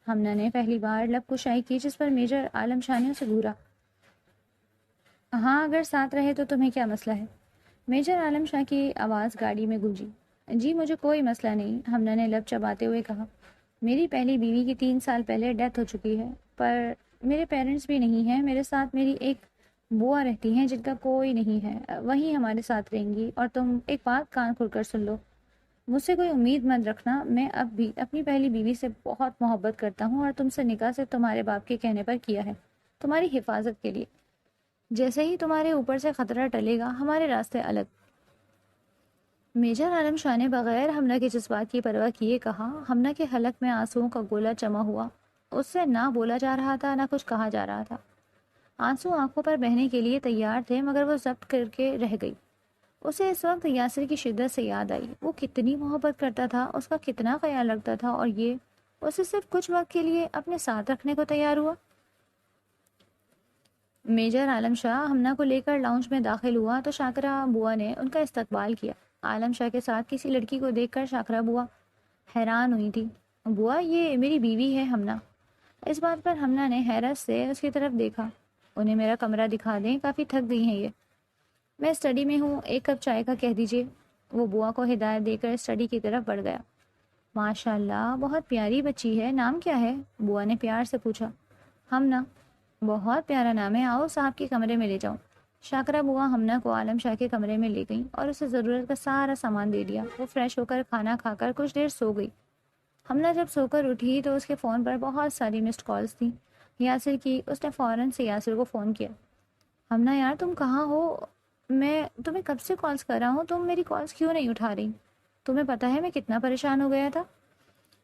ہمنا نے پہلی بار لب کشائی کی، جس پر میجر عالم شاہ نے اسے گھورا۔ ہاں، اگر ساتھ رہے تو تمہیں کیا مسئلہ ہے؟ میجر عالم شاہ کی آواز گاڑی میں گونجی۔ جی مجھے کوئی مسئلہ نہیں، ہمنا نے لب چباتے ہوئے کہا۔ میری پہلی بیوی کی 3 سال پہلے ڈیتھ ہو چکی ہے، پر میرے پیرنٹس بھی نہیں ہیں۔ میرے ساتھ میری ایک بوا رہتی ہیں جن کا کوئی نہیں ہے، وہی ہمارے ساتھ رہیں گی۔ اور تم ایک بات کان کھول کر سن لو، مجھ سے کوئی امید مت رکھنا، میں اب بھی اپنی پہلی بیوی سے بہت محبت کرتا ہوں اور تم سے نکاح صرف تمہارے باپ کے کہنے پر کیا ہے، تمہاری حفاظت کے لیے۔ جیسے ہی تمہارے اوپر سے خطرہ ٹلے گا ہمارے راستے الگ۔ میجر عالم شاہ نے بغیر ہمنا کے جذبات کی پرواہ کیے کہا۔ ہمنا کے حلق میں آنسوؤں کا گولا جمع ہوا، اس سے نہ بولا جا رہا تھا نہ کچھ کہا جا رہا تھا۔ آنسو آنکھوں پر بہنے کے لیے تیار تھے مگر وہ ضبط کر کے رہ گئی۔ اسے اس وقت یاسر کی شدت سے یاد آئی، وہ کتنی محبت کرتا تھا، اس کا کتنا خیال رکھتا تھا، اور یہ اسے صرف کچھ وقت کے لیے اپنے ساتھ رکھنے کو تیار ہوا۔ میجر عالم شاہ ہمنا کو لے کر لاؤنج میں داخل ہوا تو شاکرہ بوا نے ان کا استقبال کیا۔ عالم شاہ کے ساتھ کسی لڑکی کو دیکھ کر شاکرہ بوا حیران ہوئی تھی۔ بوا، یہ میری بیوی ہے ہمنا۔ اس بات پر ہمنا نے حیرت سے اس کی طرف دیکھا۔ انہیں میرا کمرہ دکھا دیں، کافی تھک گئی ہیں یہ۔ میں اسٹڈی میں ہوں، 1 کپ چائے کا کہہ دیجیے۔ وہ بوا کو ہدایت دے کر اسٹڈی کی طرف بڑھ گیا۔ ماشاء اللہ، بہت پیاری بچی ہے، نام کیا ہے؟ بوا نے پیار سے پوچھا۔ ہمنا۔ بہت پیارا نام ہے، آؤ صاحب کے کمرے میں لے جاؤ۔ شاکرہ بوا ہمنا کو عالم شاہ کے کمرے میں لے گئیں اور اسے ضرورت کا سارا سامان دے دیا۔ وہ فریش ہو کر کھانا کھا کر کچھ دیر سو گئی۔ ہمنا جب سو کر اٹھی تو اس کے فون پر بہت ساری مسڈ کالز تھیں یاسر کی۔ اس نے فوراً سے یاسر کو فون کیا۔ ہمنا یار، تم کہاں ہو؟ میں تمہیں کب سے کالز کر رہا ہوں، تم میری کالز کیوں نہیں اٹھا رہی؟ تمہیں پتہ ہے میں کتنا پریشان ہو گیا تھا؟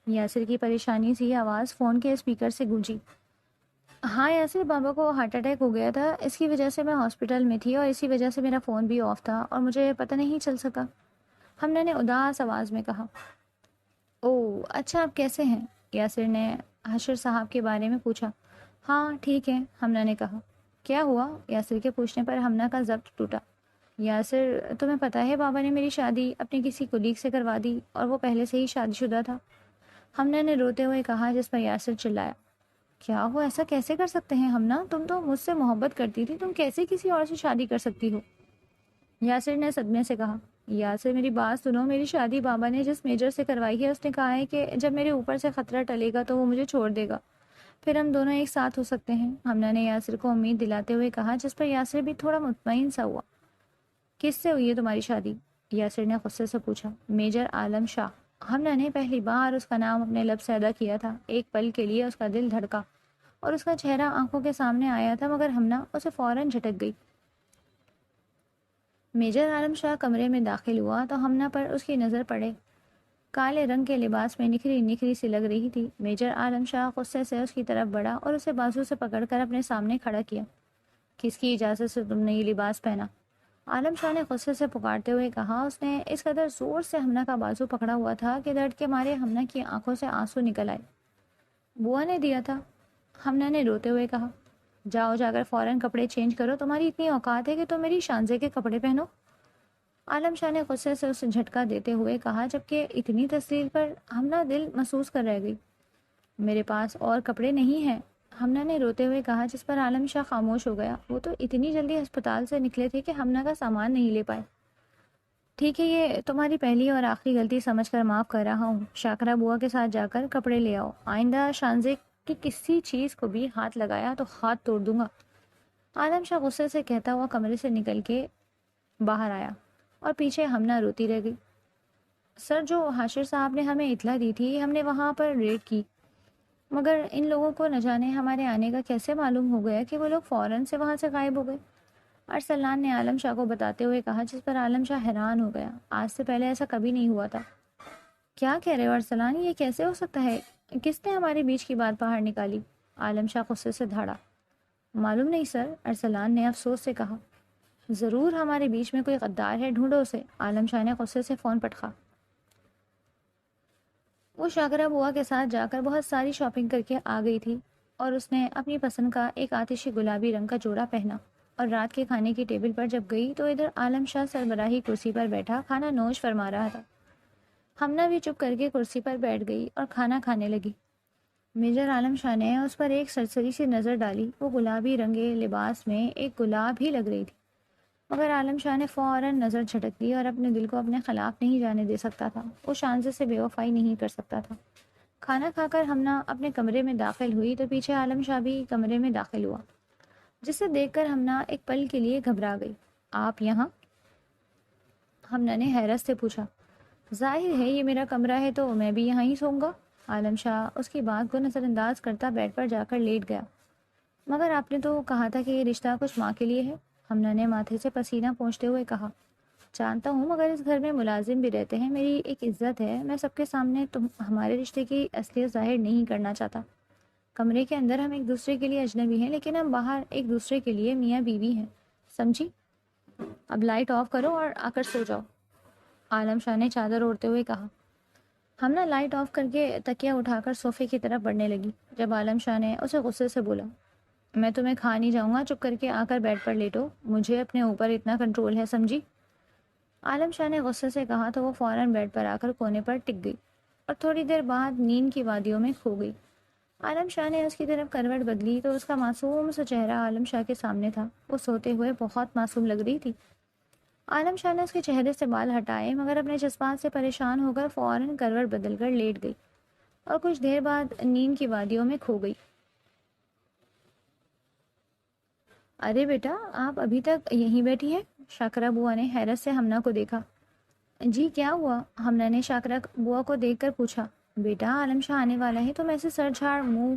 یاسر کی پریشانی سی آواز فون کے اسپیکر سے گونجی۔ ہاں یاسر، بابا کو ہارٹ اٹیک ہو گیا تھا، اس کی وجہ سے میں ہاسپٹل میں تھی اور اسی وجہ سے میرا فون بھی آف تھا اور مجھے پتہ نہیں چل سکا، ہمنا نے اداس آواز میں کہا۔ اوہ اچھا، آپ کیسے ہیں؟ یاسر نے حشر صاحب کے بارے میں پوچھا۔ ہاں ٹھیک ہے، ہمنا نے کہا۔ کیا ہوا؟ یاسر کے پوچھنے پر ہمنا کا ضبط ٹوٹا۔ یاسر، تمہیں پتہ ہے بابا نے میری شادی اپنے کسی کولیگ سے کروا دی اور وہ پہلے سے ہی شادی شدہ تھا، ہمنا نے روتے ہوئے کہا، جس پر یاسر چلایا۔ کیا وہ ایسا کیسے کر سکتے ہیں ہمنا؟ تم تو مجھ سے محبت کرتی تھی، تم کیسے کسی اور سے شادی کر سکتی ہو؟ یاسر نے صدمے سے کہا۔ یاسر میری بات سنو، میری شادی بابا نے جس میجر سے کروائی ہے اس نے کہا ہے کہ جب میرے اوپر سے خطرہ ٹلے گا تو وہ مجھے چھوڑ دے گا، پھر ہم دونوں ایک ساتھ ہو سکتے ہیں، ہمنا نے یاسر کو امید دلاتے ہوئے کہا، جس پر یاسر بھی تھوڑا مطمئن سا ہوا۔ کس سے ہوئی ہے تمہاری شادی؟ یاسر نے غصے سے پوچھا۔ میجر عالم شاہ۔ ہمنا نے پہلی بار اس کا نام اپنے لب سے ادا کیا تھا۔ ایک پل کے لیے اس کا دل دھڑکا اور اس کا چہرہ آنکھوں کے سامنے آیا تھا، مگر ہمنا اسے فوراً جھٹک گئی۔ میجر عالم شاہ کمرے میں داخل ہوا تو ہمنا پر اس کی نظر پڑے۔ کالے رنگ کے لباس میں نکھری نکھری سی لگ رہی تھی۔ میجر عالم شاہ غصے سے اس کی طرف بڑھا اور اسے بازو سے پکڑ کر اپنے سامنے کھڑا کیا۔ کس کی اجازت سے تم نے یہ لباس پہنا؟ عالم شاہ نے غصے سے پکارتے ہوئے کہا۔ اس نے اس قدر زور سے ہمنا کا بازو پکڑا ہوا تھا کہ درد کے مارے ہمنا کی آنکھوں سے آنسو نکل آئے۔ بوا نے دیا تھا، ہمنا نے روتے ہوئے کہا۔ جاؤ، جا کر فوراً کپڑے چینج کرو، تمہاری اتنی اوقات ہے کہ تم میری شانزے کے کپڑے پہنو؟ عالم شاہ نے غصے سے اسے جھٹکا دیتے ہوئے کہا، جبکہ اتنی تسلیل پر ہمنا دل محسوس کر رہ گئی۔ میرے پاس اور کپڑے نہیں ہیں، ہمنا نے روتے ہوئے کہا، جس پر عالم شاہ خاموش ہو گیا۔ وہ تو اتنی جلدی ہسپتال سے نکلے تھے کہ ہمنا کا سامان نہیں لے پائے۔ ٹھیک ہے، یہ تمہاری پہلی اور آخری غلطی سمجھ کر معاف کر رہا ہوں، شاکرہ بوا کے ساتھ جا کر کپڑے لے آؤ، آئندہ شانزے کی کسی چیز کو بھی ہاتھ لگایا تو ہاتھ توڑ دوں گا۔ عالم شاہ غصے سے کہتا ہوا کمرے سے نکل کے باہر آیا اور پیچھے ہمنا روتی رہ گئی۔ سر، جو حاشر صاحب نے ہمیں اطلاع دی تھی، ہم نے وہاں پر ریڈ کی، مگر ان لوگوں کو نہ جانے ہمارے آنے کا کیسے معلوم ہو گیا کہ وہ لوگ فوراً سے وہاں سے غائب ہو گئے۔ ارسلان نے عالم شاہ کو بتاتے ہوئے کہا، جس پر عالم شاہ حیران ہو گیا۔ آج سے پہلے ایسا کبھی نہیں ہوا تھا۔ کیا کہہ رہے ہو ارسلان؟ یہ کیسے ہو سکتا ہے؟ کس نے ہمارے بیچ کی بات باہر نکالی؟ عالم شاہ غصے سے دھاڑا۔ معلوم نہیں سر، ارسلان نے افسوس سے کہا۔ ضرور ہمارے بیچ میں کوئی غدار ہے، ڈھونڈو اسے، عالم شاہ نے غصے سے فون پٹکا۔ وہ شاکرہ بوا کے ساتھ جا کر بہت ساری شاپنگ کر کے آ گئی تھی اور اس نے اپنی پسند کا ایک آتشی گلابی رنگ کا جوڑا پہنا اور رات کے کھانے کی ٹیبل پر جب گئی تو ادھر عالم شاہ سربراہی کرسی پر بیٹھا کھانا نوش فرما رہا تھا۔ ہمنا بھی چپ کر کے کرسی پر بیٹھ گئی اور کھانا کھانے لگی۔ میجر عالم شاہ نے اس پر ایک سرسری سی نظر ڈالی۔ وہ گلابی رنگے لباس میں ایک گلاب ہی لگ رہی تھی، مگر عالم شاہ نے فوراً نظر جھٹک دی اور اپنے دل کو اپنے خلاف نہیں جانے دے سکتا تھا۔ وہ شانزے سے بے وفائی نہیں کر سکتا تھا۔ کھانا کھا کر ہمنا اپنے کمرے میں داخل ہوئی تو پیچھے عالم شاہ بھی کمرے میں داخل ہوا، جسے دیکھ کر ہمنا ایک پل کے لیے گھبرا گئی۔ آپ یہاں؟ ہمنا نے حیرت سے پوچھا۔ ظاہر ہے یہ میرا کمرہ ہے تو میں بھی یہاں ہی سوؤں گا۔ عالم شاہ اس کی بات کو نظر انداز کرتا بیڈ پر جا کر لیٹ گیا۔ مگر آپ نے تو کہا تھا کہ یہ رشتہ کچھ ماں کے لیے ہے، ہمنا نے ماتھے سے پسینہ پونچھتے ہوئے کہا۔ جانتا ہوں، مگر اس گھر میں ملازم بھی رہتے ہیں، میری ایک عزت ہے، میں سب کے سامنے ہمارے رشتے کی اصلیت ظاہر نہیں کرنا چاہتا۔ کمرے کے اندر ہم ایک دوسرے کے لیے اجنبی ہیں، لیکن ہم باہر ایک دوسرے کے لیے میاں بیوی ہیں، سمجھی؟ اب لائٹ آف کرو اور آ کر سو جاؤ، عالم شاہ نے چادر اوڑھتے ہوئے کہا۔ ہم نے لائٹ آف کر کے تکیا اٹھا کر صوفے کی طرف بڑھنے لگی جب عالم شاہ نے اسے غصے سے بولا، میں تمہیں کھا نہیں جاؤں گا، چپ کر کے آ کر بیڈ پر لیٹو، مجھے اپنے اوپر اتنا کنٹرول ہے، سمجھی؟ عالم شاہ نے غصے سے کہا تو وہ فوراً بیڈ پر آ کر کونے پر ٹک گئی اور تھوڑی دیر بعد نیند کی وادیوں میں کھو گئی۔ عالم شاہ نے اس کی طرف کروٹ بدلی تو اس کا معصوم سا چہرہ عالم شاہ کے سامنے تھا۔ وہ سوتے ہوئے بہت معصوم لگ رہی تھی۔ عالم شاہ نے اس کے چہرے سے بال ہٹائے مگر اپنے جذبات سے پریشان ہو کر فوراً کروٹ بدل کر لیٹ گئی اور کچھ دیر بعد نیند کی وادیوں میں کھو گئی۔ ارے بیٹا، آپ ابھی تک یہیں بیٹھی ہیں؟ شاکرہ بوا نے حیرت سے ہمنا کو دیکھا۔ جی کیا ہوا؟ ہمنا نے شاکرہ بوا کو دیکھ کر پوچھا۔ بیٹا، عالم شاہ آنے والا ہے، تم ایسے سر جھاڑ منہ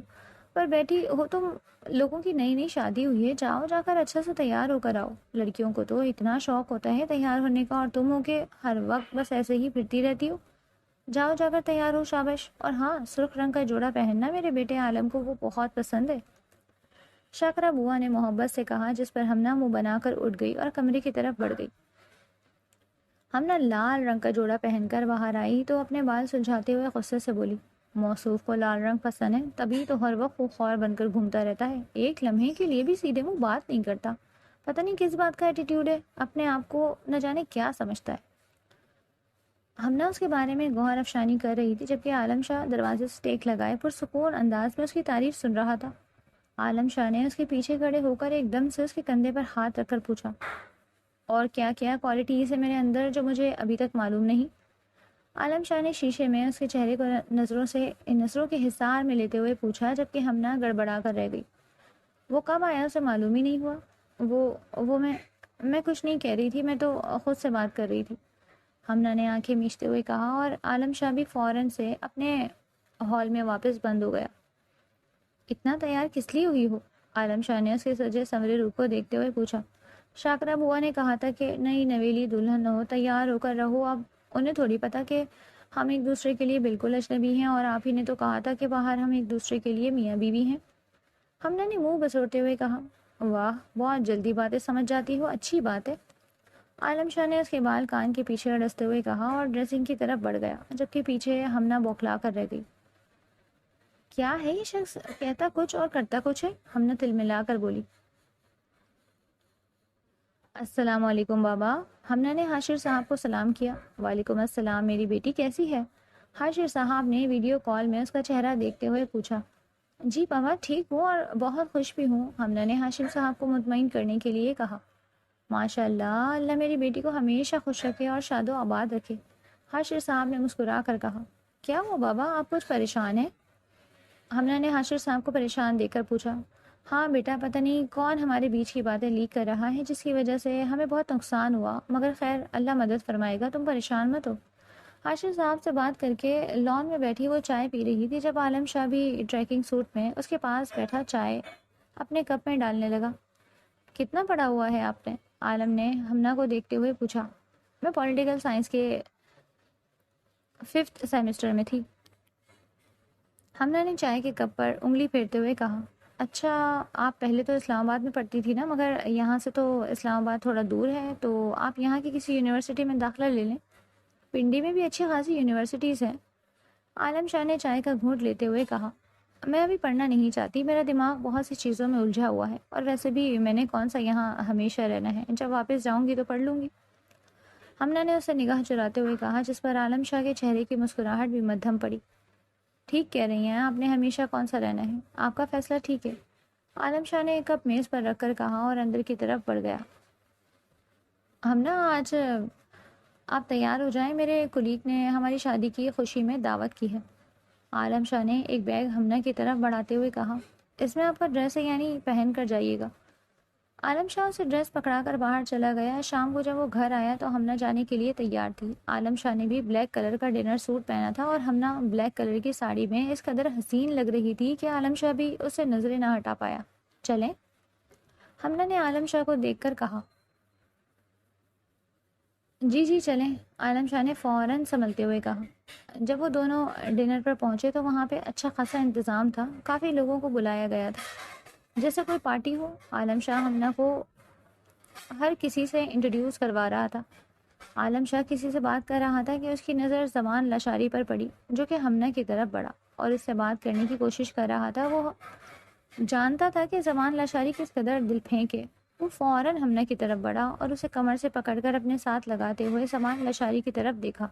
پر بیٹھی ہو؟ تم لوگوں کی نئی نئی شادی ہوئی ہے، جاؤ جا کر اچھا سے تیار ہو کر آؤ۔ لڑکیوں کو تو اتنا شوق ہوتا ہے تیار ہونے کا، اور تم ہو کے ہر وقت بس ایسے ہی پھرتی رہتی ہو۔ جاؤ جا کر تیار ہو، شاباش۔ اور ہاں، سرخ رنگ کا جوڑا پہننا، میرے بیٹے عالم کو وہ بہت پسند ہے، شاکرہ بوا نے محبت سے کہا، جس پر ہمنا منہ بنا کر اٹھ گئی اور کمرے کی طرف بڑھ گئی۔ ہمنا لال رنگ کا جوڑا پہن کر باہر آئی تو اپنے بال سلجھاتے ہوئے غصے سے بولی، موصوف کو لال رنگ پسند ہے، تبھی تو ہر وقت وہ خوار بن کر گھومتا رہتا ہے، ایک لمحے کے لیے بھی سیدھے منہ بات نہیں کرتا، پتہ نہیں کس بات کا ایٹیٹیوڈ ہے، اپنے آپ کو نہ جانے کیا سمجھتا ہے۔ ہمنا اس کے بارے میں گوہر افشانی کر رہی تھی جبکہ عالم شاہ دروازے سے ٹیک لگائے پرسکون انداز میں اس کی تعریف سن رہا تھا۔ عالم شاہ نے اس کے پیچھے کھڑے ہو کر ایک دم سے اس کے کندھے پر ہاتھ رکھ کر پوچھا، اور کیا کیا کوالٹیز ہے میرے اندر جو مجھے ابھی تک معلوم نہیں؟ عالم شاہ نے شیشے میں اس کے چہرے کو نظروں کے حصار میں لیتے ہوئے پوچھا جبکہ ہمنا گڑبڑا کر رہ گئی۔ وہ کب آیا اسے معلوم ہی نہیں ہوا؟ وہ میں کچھ نہیں کہہ رہی تھی، میں تو خود سے بات کر رہی تھی، ہمنا نے آنکھیں میچتے ہوئے کہا اور عالم شاہ بھی فوراً سے اپنے ہال میں واپس بند ہو گیا۔ اتنا تیار کس لیے ہوئی ہو؟ عالم شاہ نے اس کے سجے سنورے روپ کو دیکھتے ہوئے پوچھا۔ شاکرہ بوا نے کہا تھا کہ نئی نویلی دلہن ہو، تیار ہو کر رہو، اب انہیں تھوڑی پتا کہ ہم ایک دوسرے کے لیے بالکل اجنبی ہیں، اور آپ ہی نے تو کہا تھا کہ باہر ہم ایک دوسرے کے لیے میاں بیوی ہیں، ہمنا نے منہ بسوڑتے ہوئے کہا۔ واہ، بہت جلدی باتیں سمجھ جاتی ہو، اچھی بات ہے، عالم شاہ نے اس کے بال کان کے پیچھے اڑستے ہوئے کہا اور ڈریسنگ کی طرف بڑھ گیا جبکہ پیچھے ہمنا بوکھلا کر رہ گئی۔ کیا ہے یہ شخص، کہتا کچھ اور کرتا کچھ ہے، ہمنا تلملا کر بولی۔ السلام علیکم بابا، ہمنا نے حاشر صاحب کو سلام کیا۔ وعلیکم السلام، میری بیٹی کیسی ہے؟ حاشر صاحب نے ویڈیو کال میں اس کا چہرہ دیکھتے ہوئے پوچھا۔ جی بابا، ٹھیک ہوں اور بہت خوش بھی ہوں، ہمنا نے حاشر صاحب کو مطمئن کرنے کے لیے کہا۔ ماشاء اللہ، اللہ میری بیٹی کو ہمیشہ خوش رکھے اور شاد و آباد رکھے، حاشر صاحب نے مسکرا کر کہا۔ کیا ہوا بابا، آپ کچھ پریشان ہیں؟ ہمنا نے حاشر صاحب کو پریشان دیکھ کر پوچھا۔ ہاں بیٹا، پتہ نہیں کون ہمارے بیچ کی باتیں لیک کر رہا ہے جس کی وجہ سے ہمیں بہت نقصان ہوا، مگر خیر اللہ مدد فرمائے گا، تم پریشان مت ہو۔ حاشر صاحب سے بات کر کے لان میں بیٹھی وہ چائے پی رہی تھی جب عالم شاہ بھی ٹریکنگ سوٹ میں اس کے پاس بیٹھا چائے اپنے کپ میں ڈالنے لگا۔ کتنا پڑھا ہوا ہے آپ نے؟ عالم نے ہمنا کو دیکھتے ہوئے پوچھا۔ میں پولیٹیکل سائنس کے 5th سیمسٹر میں تھی۔ ہمنا نے چائے کے کپ پر انگلی پھیرتے ہوئے کہا۔ اچھا، آپ پہلے تو اسلام آباد میں پڑھتی تھی نا، مگر یہاں سے تو اسلام آباد تھوڑا دور ہے، تو آپ یہاں کی کسی یونیورسٹی میں داخلہ لے لیں۔ پنڈی میں بھی اچھی خاصی یونیورسٹیز ہیں۔ عالم شاہ نے چائے کا گھونٹ لیتے ہوئے کہا۔ میں ابھی پڑھنا نہیں چاہتی، میرا دماغ بہت سی چیزوں میں الجھا ہوا ہے، اور ویسے بھی میں نے کون سا یہاں ہمیشہ رہنا ہے، جب واپس جاؤں گی تو پڑھ لوں گی۔ ہمنا نے اسے نگاہ چراتے ہوئے کہا، جس پر عالم شاہ کے چہرے کی مسکراہٹ بھی مدھم پڑی۔ ٹھیک کہہ رہی ہیں آپ نے ہمیشہ کون سا رہنا ہے، آپ کا فیصلہ ٹھیک ہے، عالم شاہ نے ایک کپ میز پر رکھ کر کہا اور اندر کی طرف بڑھ گیا۔ ہمنا، آج آپ تیار ہو جائیں، میرے کولیگ نے ہماری شادی کی خوشی میں دعوت کی ہے۔ عالم شاہ نے ایک بیگ ہمنا کی طرف بڑھاتے ہوئے کہا۔ اس میں آپ کا ڈریس ہے، یعنی پہن کر جائیے گا۔ عالم شاہ اسے ڈریس پکڑا کر باہر چلا گیا۔ شام کو جب وہ گھر آیا تو ہمنا جانے کے لیے تیار تھی۔ عالم شاہ نے بھی بلیک کلر کا ڈنر سوٹ پہنا تھا اور ہمنا بلیک کلر کی ساڑی میں اس قدر حسین لگ رہی تھی کہ عالم شاہ بھی اسے نظریں نہ ہٹا پایا۔ چلیں؟ ہمنا نے عالم شاہ کو دیکھ کر کہا۔ جی جی چلیں، عالم شاہ نے فوراً سنبھلتے ہوئے کہا۔ جب وہ دونوں ڈنر پر پہنچے تو وہاں پہ اچھا خاصا انتظام تھا، کافی لوگوں کو بلایا گیا تھا، جیسے کوئی پارٹی ہو۔ عالم شاہ ہمنا کو ہر کسی سے انٹروڈیوس کروا رہا تھا۔ عالم شاہ کسی سے بات کر رہا تھا کہ اس کی نظر زمان لاشاری پر پڑی، جو کہ ہمنا کی طرف بڑھا اور اس سے بات کرنے کی کوشش کر رہا تھا۔ وہ جانتا تھا کہ زمان لاشاری کس قدر دل پھینکے۔ وہ فوراً ہمنا کی طرف بڑھا اور اسے کمر سے پکڑ کر اپنے ساتھ لگاتے ہوئے زمان لاشاری کی طرف دیکھا۔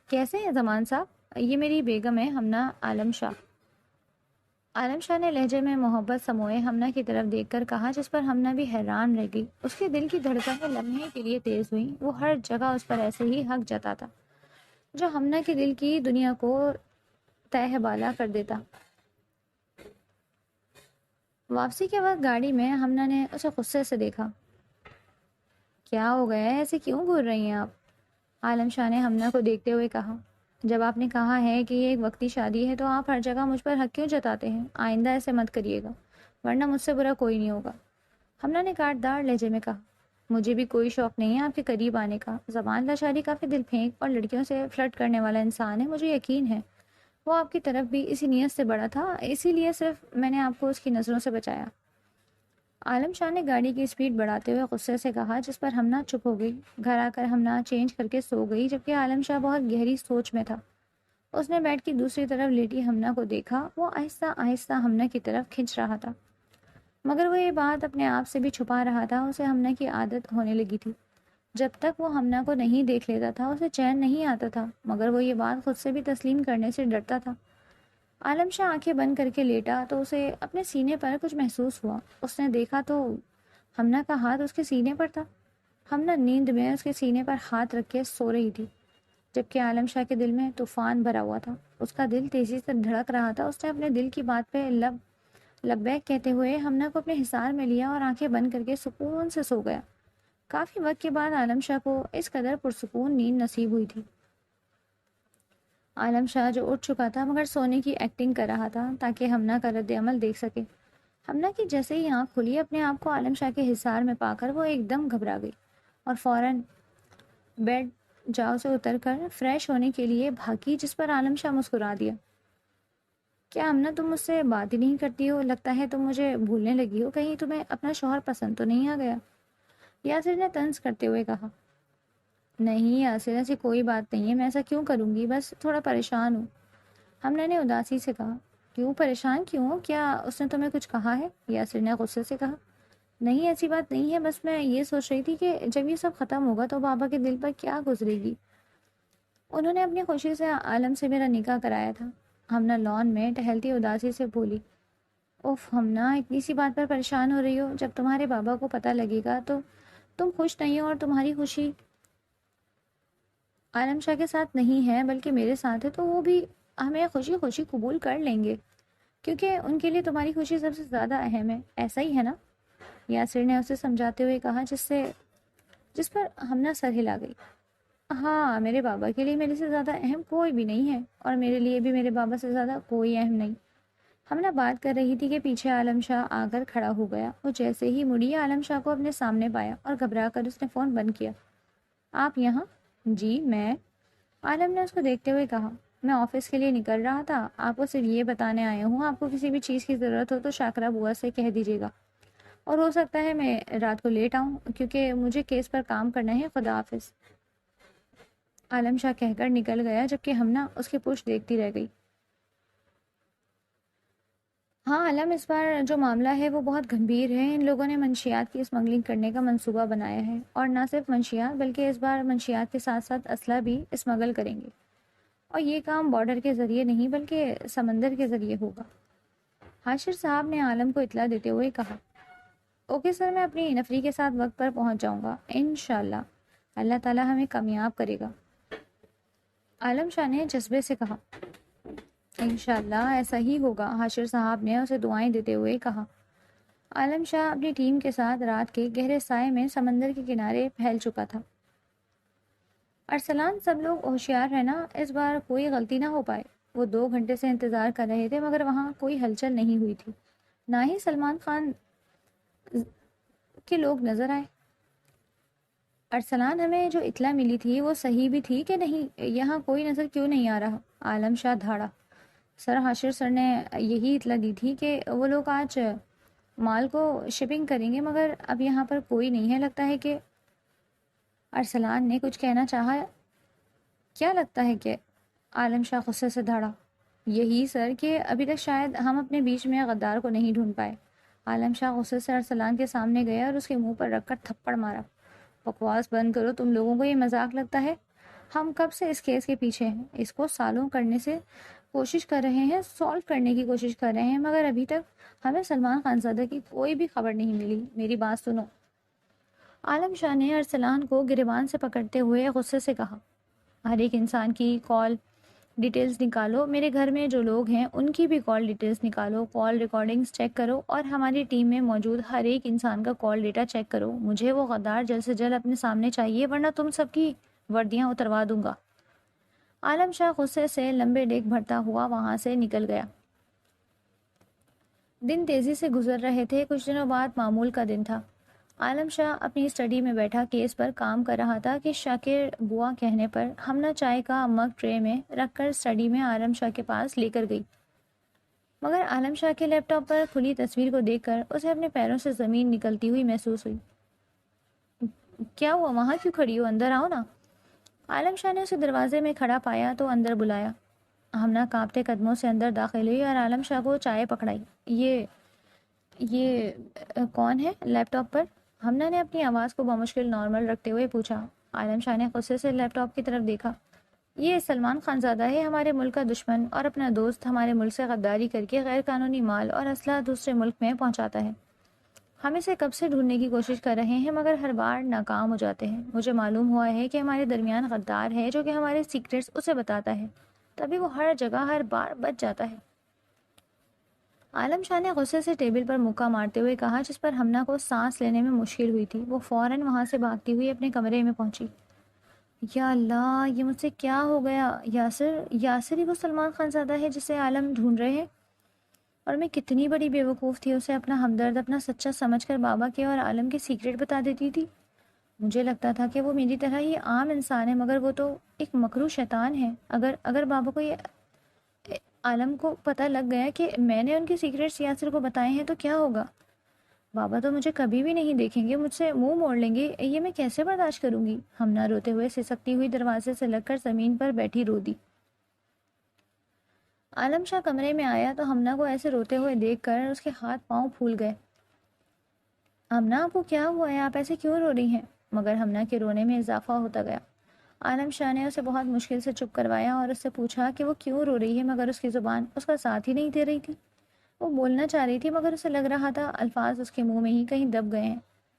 کیسے ہیں زمان صاحب؟ یہ میری بیگم ہے ہمنا عالم شاہ۔ عالم شاہ نے لہجے میں محبت سموئے ہمنا کی طرف دیکھ کر کہا، جس پر ہمنا بھی حیران رہ گئی۔ اس کے دل کی دھڑکنیں لمحے کے لیے تیز ہوئیں۔ وہ ہر جگہ اس پر ایسے ہی حق جتاتا جو ہمنا کے دل کی دنیا کو تہہ بالا کر دیتا۔ واپسی کے وقت گاڑی میں ہمنا نے اسے غصے سے دیکھا۔ کیا ہو گیا ہے، ایسے کیوں گھور رہی ہیں آپ؟ عالم شاہ نے ہمنا کو دیکھتے ہوئے کہا۔ جب آپ نے کہا ہے کہ یہ ایک وقتی شادی ہے تو آپ ہر جگہ مجھ پر حق کیوں جتاتے ہیں؟ آئندہ ایسے مت کریے گا، ورنہ مجھ سے برا کوئی نہیں ہوگا۔ ہمنا نے کاٹدار لہجے میں کہا۔ مجھے بھی کوئی شوق نہیں ہے آپ کے قریب آنے کا۔ زبان لاشاری کافی دل پھینک اور لڑکیوں سے فلرٹ کرنے والا انسان ہے، مجھے یقین ہے وہ آپ کی طرف بھی اسی نیت سے بڑا تھا، اسی لیے صرف میں نے آپ کو اس کی نظروں سے بچایا۔ عالم شاہ نے گاڑی کی سپیڈ بڑھاتے ہوئے غصے سے کہا، جس پر ہمنا چپ ہو گئی۔ گھر آ کر ہمنا چینج کر کے سو گئی، جبکہ عالم شاہ بہت گہری سوچ میں تھا۔ اس نے بیڈ کی دوسری طرف لیٹی ہمنا کو دیکھا۔ وہ آہستہ آہستہ ہمنا کی طرف کھنچ رہا تھا، مگر وہ یہ بات اپنے آپ سے بھی چھپا رہا تھا۔ اسے ہمنا کی عادت ہونے لگی تھی، جب تک وہ ہمنا کو نہیں دیکھ لیتا تھا اسے چین نہیں آتا تھا، مگر وہ یہ بات خود سے بھی تسلیم کرنے سے ڈرتا تھا۔ عالم شاہ آنکھیں بند کر کے لیٹا تو اسے اپنے سینے پر کچھ محسوس ہوا۔ اس نے دیکھا تو ہمنا کا ہاتھ اس کے سینے پر تھا۔ ہمنا نیند میں اس کے سینے پر ہاتھ رکھ کے سو رہی تھی، جبکہ عالم شاہ کے دل میں طوفان بھرا ہوا تھا۔ اس کا دل تیزی سے دھڑک رہا تھا۔ اس نے اپنے دل کی بات پہ لبیک کہتے ہوئے ہمنا کو اپنے حصار میں لیا اور آنکھیں بند کر کے سکون سے سو گیا۔ کافی وقت کے بعد عالم شاہ کو اس قدر پرسکون نیند نصیب ہوئی تھی۔ عالم شاہ جو اٹھ چکا تھا مگر سونے کی ایکٹنگ کر رہا تھا تاکہ ہمنا کا رد عمل دیکھ سکے۔ ہمنا کی جیسے ہی آنکھ کھلی، اپنے آپ کو عالم شاہ کے حصار میں پا کر وہ ایک دم گھبرا گئی اور فوراً بیڈ جاؤ سے اتر کر فریش ہونے کے لیے بھاگی، جس پر عالم شاہ مسکرا دیا۔ کیا ہمنا تم مجھ سے بات ہی نہیں کرتی ہو؟ لگتا ہے تم مجھے بھولنے لگی ہو، کہیں تمہیں اپنا شوہر پسند تو نہیں آ گیا؟ یاسر نے طنز کرتے ہوئے کہا۔ نہیں یاسر، ایسی کوئی بات نہیں ہے، میں ایسا کیوں کروں گی، بس تھوڑا پریشان ہوں۔ ہمنا نے اداسی سے کہا۔ کیوں پریشان کیوں ہو؟ کیا اس نے تمہیں کچھ کہا ہے؟ یاسر نے غصے سے کہا۔ نہیں ایسی بات نہیں ہے، بس میں یہ سوچ رہی تھی کہ جب یہ سب ختم ہوگا تو بابا کے دل پر کیا گزرے گی۔ انہوں نے اپنی خوشی سے عالم سے میرا نکاح کرایا تھا۔ ہمنا لان میں ٹہلتی اداسی سے بولی۔ اوف ہمنا، اتنی سی بات پر پریشان ہو رہی ہو؟ جب تمہارے بابا کو پتہ لگے گا تو تم خوش نہیں ہو، اور تمہاری خوشی عالم شاہ کے ساتھ نہیں ہے بلکہ میرے ساتھ ہے، تو وہ بھی ہمیں خوشی خوشی قبول کر لیں گے، کیونکہ ان کے لیے تمہاری خوشی سب سے زیادہ اہم ہے، ایسا ہی ہے نا؟ یاسر نے اسے سمجھاتے ہوئے کہا، جس پر ہمنا سر ہلا گئی۔ ہاں، میرے بابا کے لیے میرے سے زیادہ اہم کوئی بھی نہیں ہے، اور میرے لیے بھی میرے بابا سے زیادہ کوئی اہم نہیں۔ ہمنا بات کر رہی تھی کہ پیچھے عالم شاہ آ کر کھڑا ہو گیا. وہ جیسے ہی مڑی عالم شاہ کو اپنے سامنے پایا اور گھبرا کر اس نے فون بند کیا. آپ یہاں؟ جی میں. عالم نے اس کو دیکھتے ہوئے کہا. میں آفس کے لیے نکل رہا تھا. آپ کو صرف یہ بتانے آیا ہوں, آپ کو کسی بھی چیز کی ضرورت ہو تو شاکرہ بوا سے کہہ دیجیے گا, اور ہو سکتا ہے میں رات کو لیٹ آؤں کیونکہ مجھے کیس پر کام کرنا ہے. خدا حافظ. عالم شاہ کہہ کر نکل گیا جبکہ ہمنا اس کی پشت دیکھتی رہ گئی. ہاں عالم, اس بار جو معاملہ ہے وہ بہت گھمبیر ہے. ان لوگوں نے منشیات کی اسمگلنگ کرنے کا منصوبہ بنایا ہے, اور نہ صرف منشیات بلکہ اس بار منشیات کے ساتھ ساتھ اسلحہ بھی اسمگل کریں گے. اور یہ کام بارڈر کے ذریعے نہیں بلکہ سمندر کے ذریعے ہوگا. حاشر صاحب نے عالم کو اطلاع دیتے ہوئے کہا. اوکے سر, میں اپنی نفری کے ساتھ وقت پر پہنچ جاؤں گا انشاءاللہ. اللہ تعالیٰ ہمیں کامیاب کرے گا. عالم شاہ نے جذبے سے کہا. انشاءاللہ ایسا ہی ہوگا. حاشر صاحب نے اسے دعائیں دیتے ہوئے کہا. عالم شاہ اپنی ٹیم کے ساتھ رات کے گہرے سائے میں سمندر کے کنارے پھیل چکا تھا. ارسلان, سب لوگ ہوشیار رہنا, اس بار کوئی غلطی نہ ہو پائے. وہ 2 گھنٹے سے انتظار کر رہے تھے مگر وہاں کوئی ہلچل نہیں ہوئی تھی, نہ ہی سلمان خان کے لوگ نظر آئے. ارسلان, ہمیں جو اطلاع ملی تھی وہ صحیح بھی تھی کہ نہیں؟ یہاں کوئی نظر کیوں نہیں آ رہا؟ عالم شاہ دھاڑا. سر, حاشر سر نے یہی اطلاع دی تھی کہ وہ لوگ آج مال کو شپنگ کریں گے مگر اب یہاں پر کوئی نہیں ہے. لگتا ہے کہ ارسلان نے کچھ کہنا چاہا. کیا لگتا ہے کہ؟ عالم شاہ غصے سے دھاڑا. یہی سر کہ ابھی تک شاید ہم اپنے بیچ میں غدار کو نہیں ڈھونڈ پائے. عالم شاہ غصے سے ارسلان کے سامنے گیا اور اس کے منہ پر رکھ کر تھپڑ مارا. بکواس بند کرو, تم لوگوں کو یہ مذاق لگتا ہے؟ ہم کب سے اس کیس کے پیچھے ہیں, اس کو سالوں کرنے سے کوشش کر رہے ہیں, سالو کرنے کی کوشش کر رہے ہیں, مگر ابھی تک ہمیں سلمان خانزادہ کی کوئی بھی خبر نہیں ملی. میری بات سنو. عالم شاہ نے ارسلان کو گریبان سے پکڑتے ہوئے غصے سے کہا. ہر ایک انسان کی کال ڈیٹیلز نکالو. میرے گھر میں جو لوگ ہیں ان کی بھی کال ڈیٹیلز نکالو. کال ریکارڈنگز چیک کرو اور ہماری ٹیم میں موجود ہر ایک انسان کا کال ڈیٹا چیک کرو. مجھے وہ غدار جلد سے جلد اپنے سامنے چاہیے ورنہ تم سب کی وردیاں اتروا دوں گا. عالم شاہ غصے سے لمبے ڈیگ بھرتا ہوا وہاں سے نکل گیا. دن تیزی سے گزر رہے تھے. کچھ دنوں بعد معمول کا دن تھا. عالم شاہ اپنی اسٹڈی میں بیٹھا کیس پر کام کر رہا تھا کہ شاکر بوا کہنے پر ہمنا چائے کا مگ ٹرے میں رکھ کر اسٹڈی میں عالم شاہ کے پاس لے کر گئی. مگر عالم شاہ کے لیپ ٹاپ پر کھلی تصویر کو دیکھ کر اسے اپنے پیروں سے زمین نکلتی ہوئی محسوس ہوئی. کیا ہوا, وہاں کیوں کھڑی ہو, اندر آؤ نا. عالم شاہ نے اسے دروازے میں کھڑا پایا تو اندر بلایا. ہمنا کانپتے قدموں سے اندر داخل ہوئی اور عالم شاہ کو چائے پکڑائی. یہ کون ہے لیپ ٹاپ پر؟ ہمنا نے اپنی آواز کو بمشکل نارمل رکھتے ہوئے پوچھا. عالم شاہ نے غصے سے لیپ ٹاپ کی طرف دیکھا. یہ سلمان خانزادہ ہے, ہمارے ملک کا دشمن اور اپنا دوست. ہمارے ملک سے غداری کر کے غیر قانونی مال اور اسلحہ دوسرے ملک میں پہنچاتا ہے. ہم اسے کب سے ڈھونڈنے کی کوشش کر رہے ہیں مگر ہر بار ناکام ہو جاتے ہیں. مجھے معلوم ہوا ہے کہ ہمارے درمیان غدار ہے جو کہ ہمارے سیکریٹس اسے بتاتا ہے, تبھی وہ ہر جگہ ہر بار بچ جاتا ہے. عالم شاہ نے غصے سے ٹیبل پر مکہ مارتے ہوئے کہا جس پر ہمنا کو سانس لینے میں مشکل ہوئی تھی. وہ فوراً وہاں سے بھاگتی ہوئی اپنے کمرے میں پہنچی. یا اللہ, یہ مجھ سے کیا ہو گیا. یاسر ہی وہ سلمان خانزادہ ہے جسے عالم ڈھونڈ رہے ہیں, اور میں کتنی بڑی بیوقوف تھی, اسے اپنا ہمدرد اپنا سچا سمجھ کر بابا کے اور عالم کے سیکریٹ بتا دیتی تھی. مجھے لگتا تھا کہ وہ میری طرح ہی عام انسان ہے مگر وہ تو ایک مکروہ شیطان ہے. اگر بابا کو یہ عالم کو پتہ لگ گیا کہ میں نے ان کے سیکریٹس یاسر کو بتائے ہیں تو کیا ہوگا؟ بابا تو مجھے کبھی بھی نہیں دیکھیں گے, مجھ سے منہ موڑ لیں گے. یہ میں کیسے برداشت کروں گی؟ ہمنا روتے ہوئے سسکتی ہوئی دروازے سے لگ کر زمین پر بیٹھی رو دی. عالم شاہ کمرے میں آیا تو ہمنا کو ایسے روتے ہوئے دیکھ کر اس کے ہاتھ پاؤں پھول گئے. ہمنا, آپ کو کیا ہوا ہے, آپ ایسے کیوں رو رہی ہیں؟ مگر ہمنا کے رونے میں اضافہ ہوتا گیا. عالم شاہ نے اسے بہت مشکل سے چپ کروایا اور اس سے پوچھا کہ وہ کیوں رو رہی ہے, مگر اس کی زبان اس کا ساتھ ہی نہیں دے رہی تھی. وہ بولنا چاہ رہی تھی مگر اسے لگ رہا تھا الفاظ اس کے منہ میں ہی کہیں دب گئے ہیں.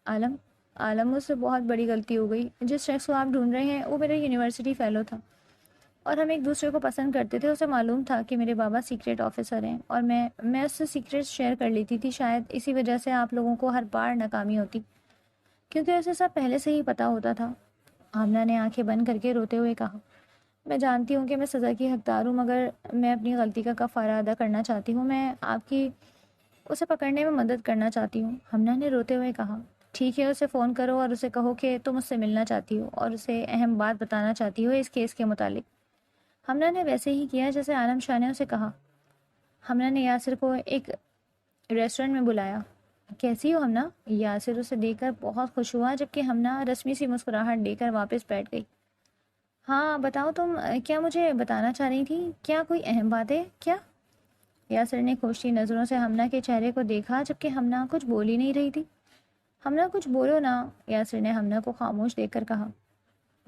عالم, اس سے بہت بڑی غلطی ہو گئی. جس شخص کو آپ ڈھونڈ رہے ہیں وہ میرا یونیورسٹی فیلو تھا اور ہم ایک دوسرے کو پسند کرتے تھے. اسے معلوم تھا کہ میرے بابا سیکریٹ آفیسر ہیں اور میں اس سے سیکریٹ شیئر کر لیتی تھی. شاید اسی وجہ سے آپ لوگوں کو ہر بار ناکامی ہوتی, کیونکہ اسے سب پہلے سے ہی پتہ ہوتا تھا. آمنہ نے آنکھیں بند کر کے روتے ہوئے کہا. میں جانتی ہوں کہ میں سزا کی حقدار ہوں، مگر میں اپنی غلطی کا کفارہ ادا کرنا چاہتی ہوں۔ میں آپ کی اسے پکڑنے میں مدد کرنا چاہتی ہوں، ہمنا نے روتے ہوئے کہا۔ ٹھیک ہے، اسے فون کرو اور اسے کہو کہ تم اس سے ملنا چاہتی ہو اور اسے اہم بات بتانا چاہتی ہو اس کیس کے متعلق۔ ہمنا نے ویسے ہی کیا جیسے عالم شاہ نے اسے کہا۔ ہمنا نے یاسر کو ایک ریسٹورنٹ میں بلایا۔ کیسی ہو ہمنا؟ یاسر اسے دیکھ کر بہت خوش ہوا، جبکہ ہمنا رسمی سی مسکراہٹ دے کر واپس بیٹھ گئی۔ ہاں بتاؤ، تم کیا مجھے بتانا چاہ رہی تھی؟ کیا کوئی اہم بات ہے کیا؟ یاسر نے کھوجتی نظروں سے ہمنا کے چہرے کو دیکھا، جبکہ ہمنا کچھ بول ہی نہیں رہی تھی۔ ہمنا کچھ بولو نا، یاسر نے ہمنا کو خاموش دیکھ کر کہا۔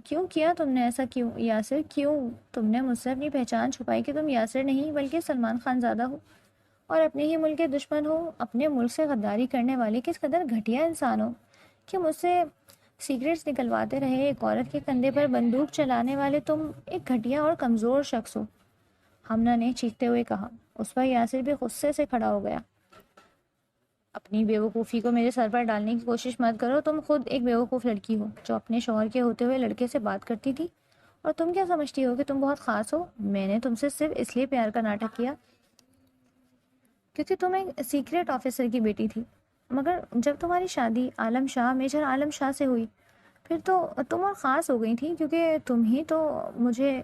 کیوں کیا تم نے ایسا؟ کیوں یاسر کیوں؟ تم نے مجھ سے اپنی پہچان چھپائی کہ تم یاسر نہیں بلکہ سلمان خان زادہ ہو اور اپنے ہی ملک کے دشمن ہو، اپنے ملک سے غداری کرنے والے کس قدر گھٹیا انسان ہو کہ مجھ سے سیکریٹس نکلواتے رہے ایک عورت کے کندھے پر بندوق چلانے والے تم ایک گھٹیا اور کمزور شخص ہو، ہمنا نے چیختے ہوئے کہا۔ اس پر یاسر بھی غصے سے کھڑا ہو گیا۔ اپنی بیوقوفی کو میرے سر پر ڈالنے کی کوشش مت کرو، تم خود ایک بیوقوف لڑکی ہو جو اپنے شوہر کے ہوتے ہوئے لڑکے سے بات کرتی تھی، اور تم کیا سمجھتی ہو کہ تم بہت خاص ہو؟ میں نے تم سے صرف اس لیے پیار کا ناٹک کیا کیونکہ تم ایک سیکریٹ آفیسر کی بیٹی تھی، مگر جب تمہاری شادی عالم شاہ میجر عالم شاہ سے ہوئی پھر تو تم اور خاص ہو گئی تھی، کیونکہ تم ہی تو مجھے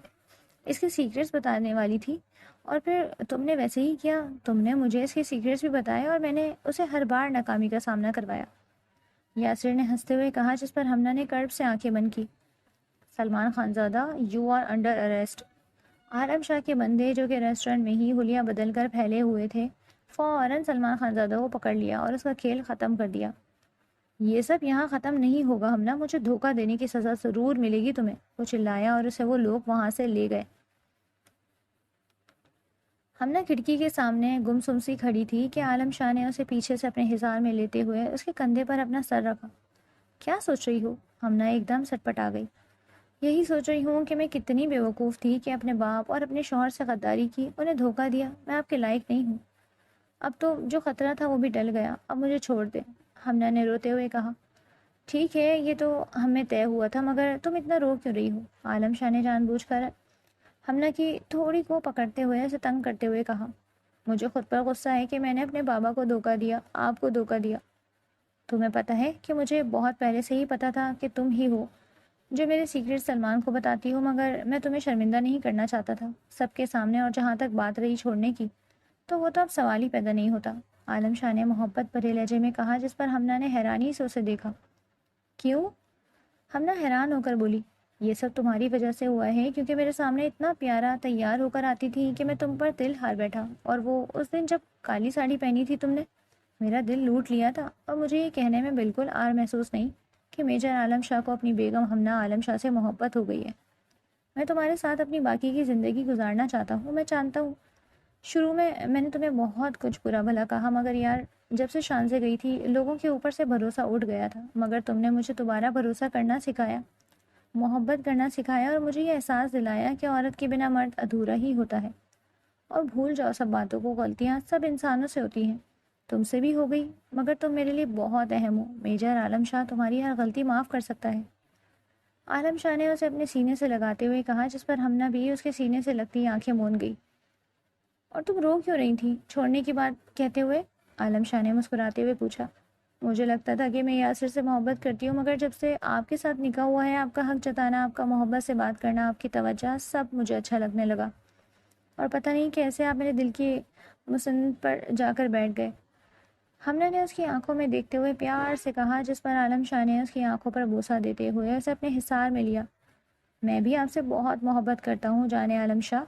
اس کی سیکریٹس بتانے والی تھی، اور پھر تم نے ویسے ہی کیا، تم نے مجھے اس کے سیکریٹس بھی بتائے اور میں نے اسے ہر بار ناکامی کا سامنا کروایا، یاسر نے ہنستے ہوئے کہا، جس پر ہمنا نے کرب سے آنکھیں بند کی۔ Salman Khan Zada, you are under arrest. Alam Shah کے بندے جو کہ ریسٹورنٹ میں ہی حلیہ بدل کر پھیلے ہوئے تھے، فوراً سلمان خان زادہ کو پکڑ لیا اور اس کا کھیل ختم کر دیا۔ یہ سب یہاں ختم نہیں ہوگا ہمنا، مجھے دھوکہ دینے کی سزا ضرور ملے گی تمہیں، وہ چلایا اور اسے وہ لوگ وہاں سے لے گئے۔ ہمنا کھڑکی کے سامنے گمسم سی کھڑی تھی کہ عالم شاہ نے اسے پیچھے سے اپنے حصار میں لیتے ہوئے اس کے کندھے پر اپنا سر رکھا۔ کیا سوچ رہی ہو؟ ہمنا ایک دم سٹپٹ آ گئی۔ یہی سوچ رہی ہوں کہ میں کتنی بیوقوف تھی کہ اپنے باپ اور اپنے شوہر سے غداری کی، انہیں دھوکہ دیا، میں آپ کے لائق نہیں ہوں۔ اب تو جو خطرہ تھا وہ بھی ٹل گیا، اب مجھے چھوڑ دے، ہمنا نے روتے ہوئے کہا۔ ٹھیک ہے، یہ تو ہمیں طے ہوا تھا، مگر تم اتنا رو کیوں رہی ہو؟ عالم شاہ نے جان بوجھ کر ہمنا کی تھوڑی کو پکڑتے ہوئے اسے تنگ کرتے ہوئے کہا۔ مجھے خود پر غصہ ہے کہ میں نے اپنے بابا کو دھوکہ دیا، آپ کو دھوکہ دیا۔ تمہیں پتہ ہے کہ مجھے بہت پہلے سے ہی پتہ تھا کہ تم ہی ہو جو میرے سیکریٹ سلمان کو بتاتی ہو، مگر میں تمہیں شرمندہ نہیں کرنا چاہتا تھا سب کے سامنے، اور جہاں تک بات رہی چھوڑنے کی تو وہ تو اب سوال ہی پیدا نہیں ہوتا، عالم شاہ نے محبت بھرے لہجے میں کہا، جس پر ہمنا نے حیرانی سے اسے دیکھا۔ کیوں؟ ہمنا حیران ہو کر بولی۔ یہ سب تمہاری وجہ سے ہوا ہے، کیونکہ میرے سامنے اتنا پیارا تیار ہو کر آتی تھی کہ میں تم پر دل ہار بیٹھا، اور وہ اس دن جب کالی ساڑی پہنی تھی تم نے، میرا دل لوٹ لیا تھا، اور مجھے یہ کہنے میں بالکل آر محسوس نہیں کہ میجر عالم شاہ کو اپنی بیگم ہمنا عالم شاہ سے محبت ہو گئی ہے۔ میں تمہارے ساتھ اپنی باقی کی زندگی گزارنا چاہتا ہوں، میں جانتا ہوں شروع میں نے تمہیں بہت کچھ برا بھلا کہا، مگر یار جب سے شان سے گئی تھی لوگوں کے اوپر سے بھروسہ اٹھ گیا تھا، مگر تم نے مجھے دوبارہ بھروسہ کرنا سکھایا، محبت کرنا سکھایا، اور مجھے یہ احساس دلایا کہ عورت کے بنا مرد ادھورا ہی ہوتا ہے، اور بھول جاؤ سب باتوں کو، غلطیاں سب انسانوں سے ہوتی ہیں، تم سے بھی ہو گئی، مگر تم میرے لیے بہت اہم ہو، میجر عالم شاہ تمہاری ہر غلطی معاف کر سکتا ہے۔ عالم شاہ نے اسے اپنے سینے سے لگاتے ہوئے کہا، جس پر ہمنا بھی اس کے سینے سے لگتی آنکھیں موند گئی۔ اور تم رو کیوں رہی تھی چھوڑنے کی بات کہتے ہوئے؟ عالم شاہ نے مسکراتے ہوئے پوچھا۔ مجھے لگتا تھا کہ میں یاسر سے محبت کرتی ہوں، مگر جب سے آپ کے ساتھ نکاح ہوا ہے، آپ کا حق جتانا، آپ کا محبت سے بات کرنا، آپ کی توجہ، سب مجھے اچھا لگنے لگا، اور پتہ نہیں کیسے آپ میرے دل کی مسند پر جا کر بیٹھ گئے۔ ہمنا نے اس کی آنکھوں میں دیکھتے ہوئے پیار سے کہا، جس پر عالم شاہ نے اس کی آنکھوں پر بوسہ دیتے ہوئے اسے اپنے حصار میں لیا۔ میں بھی آپ سے بہت محبت کرتا ہوں جانے عالم شاہ،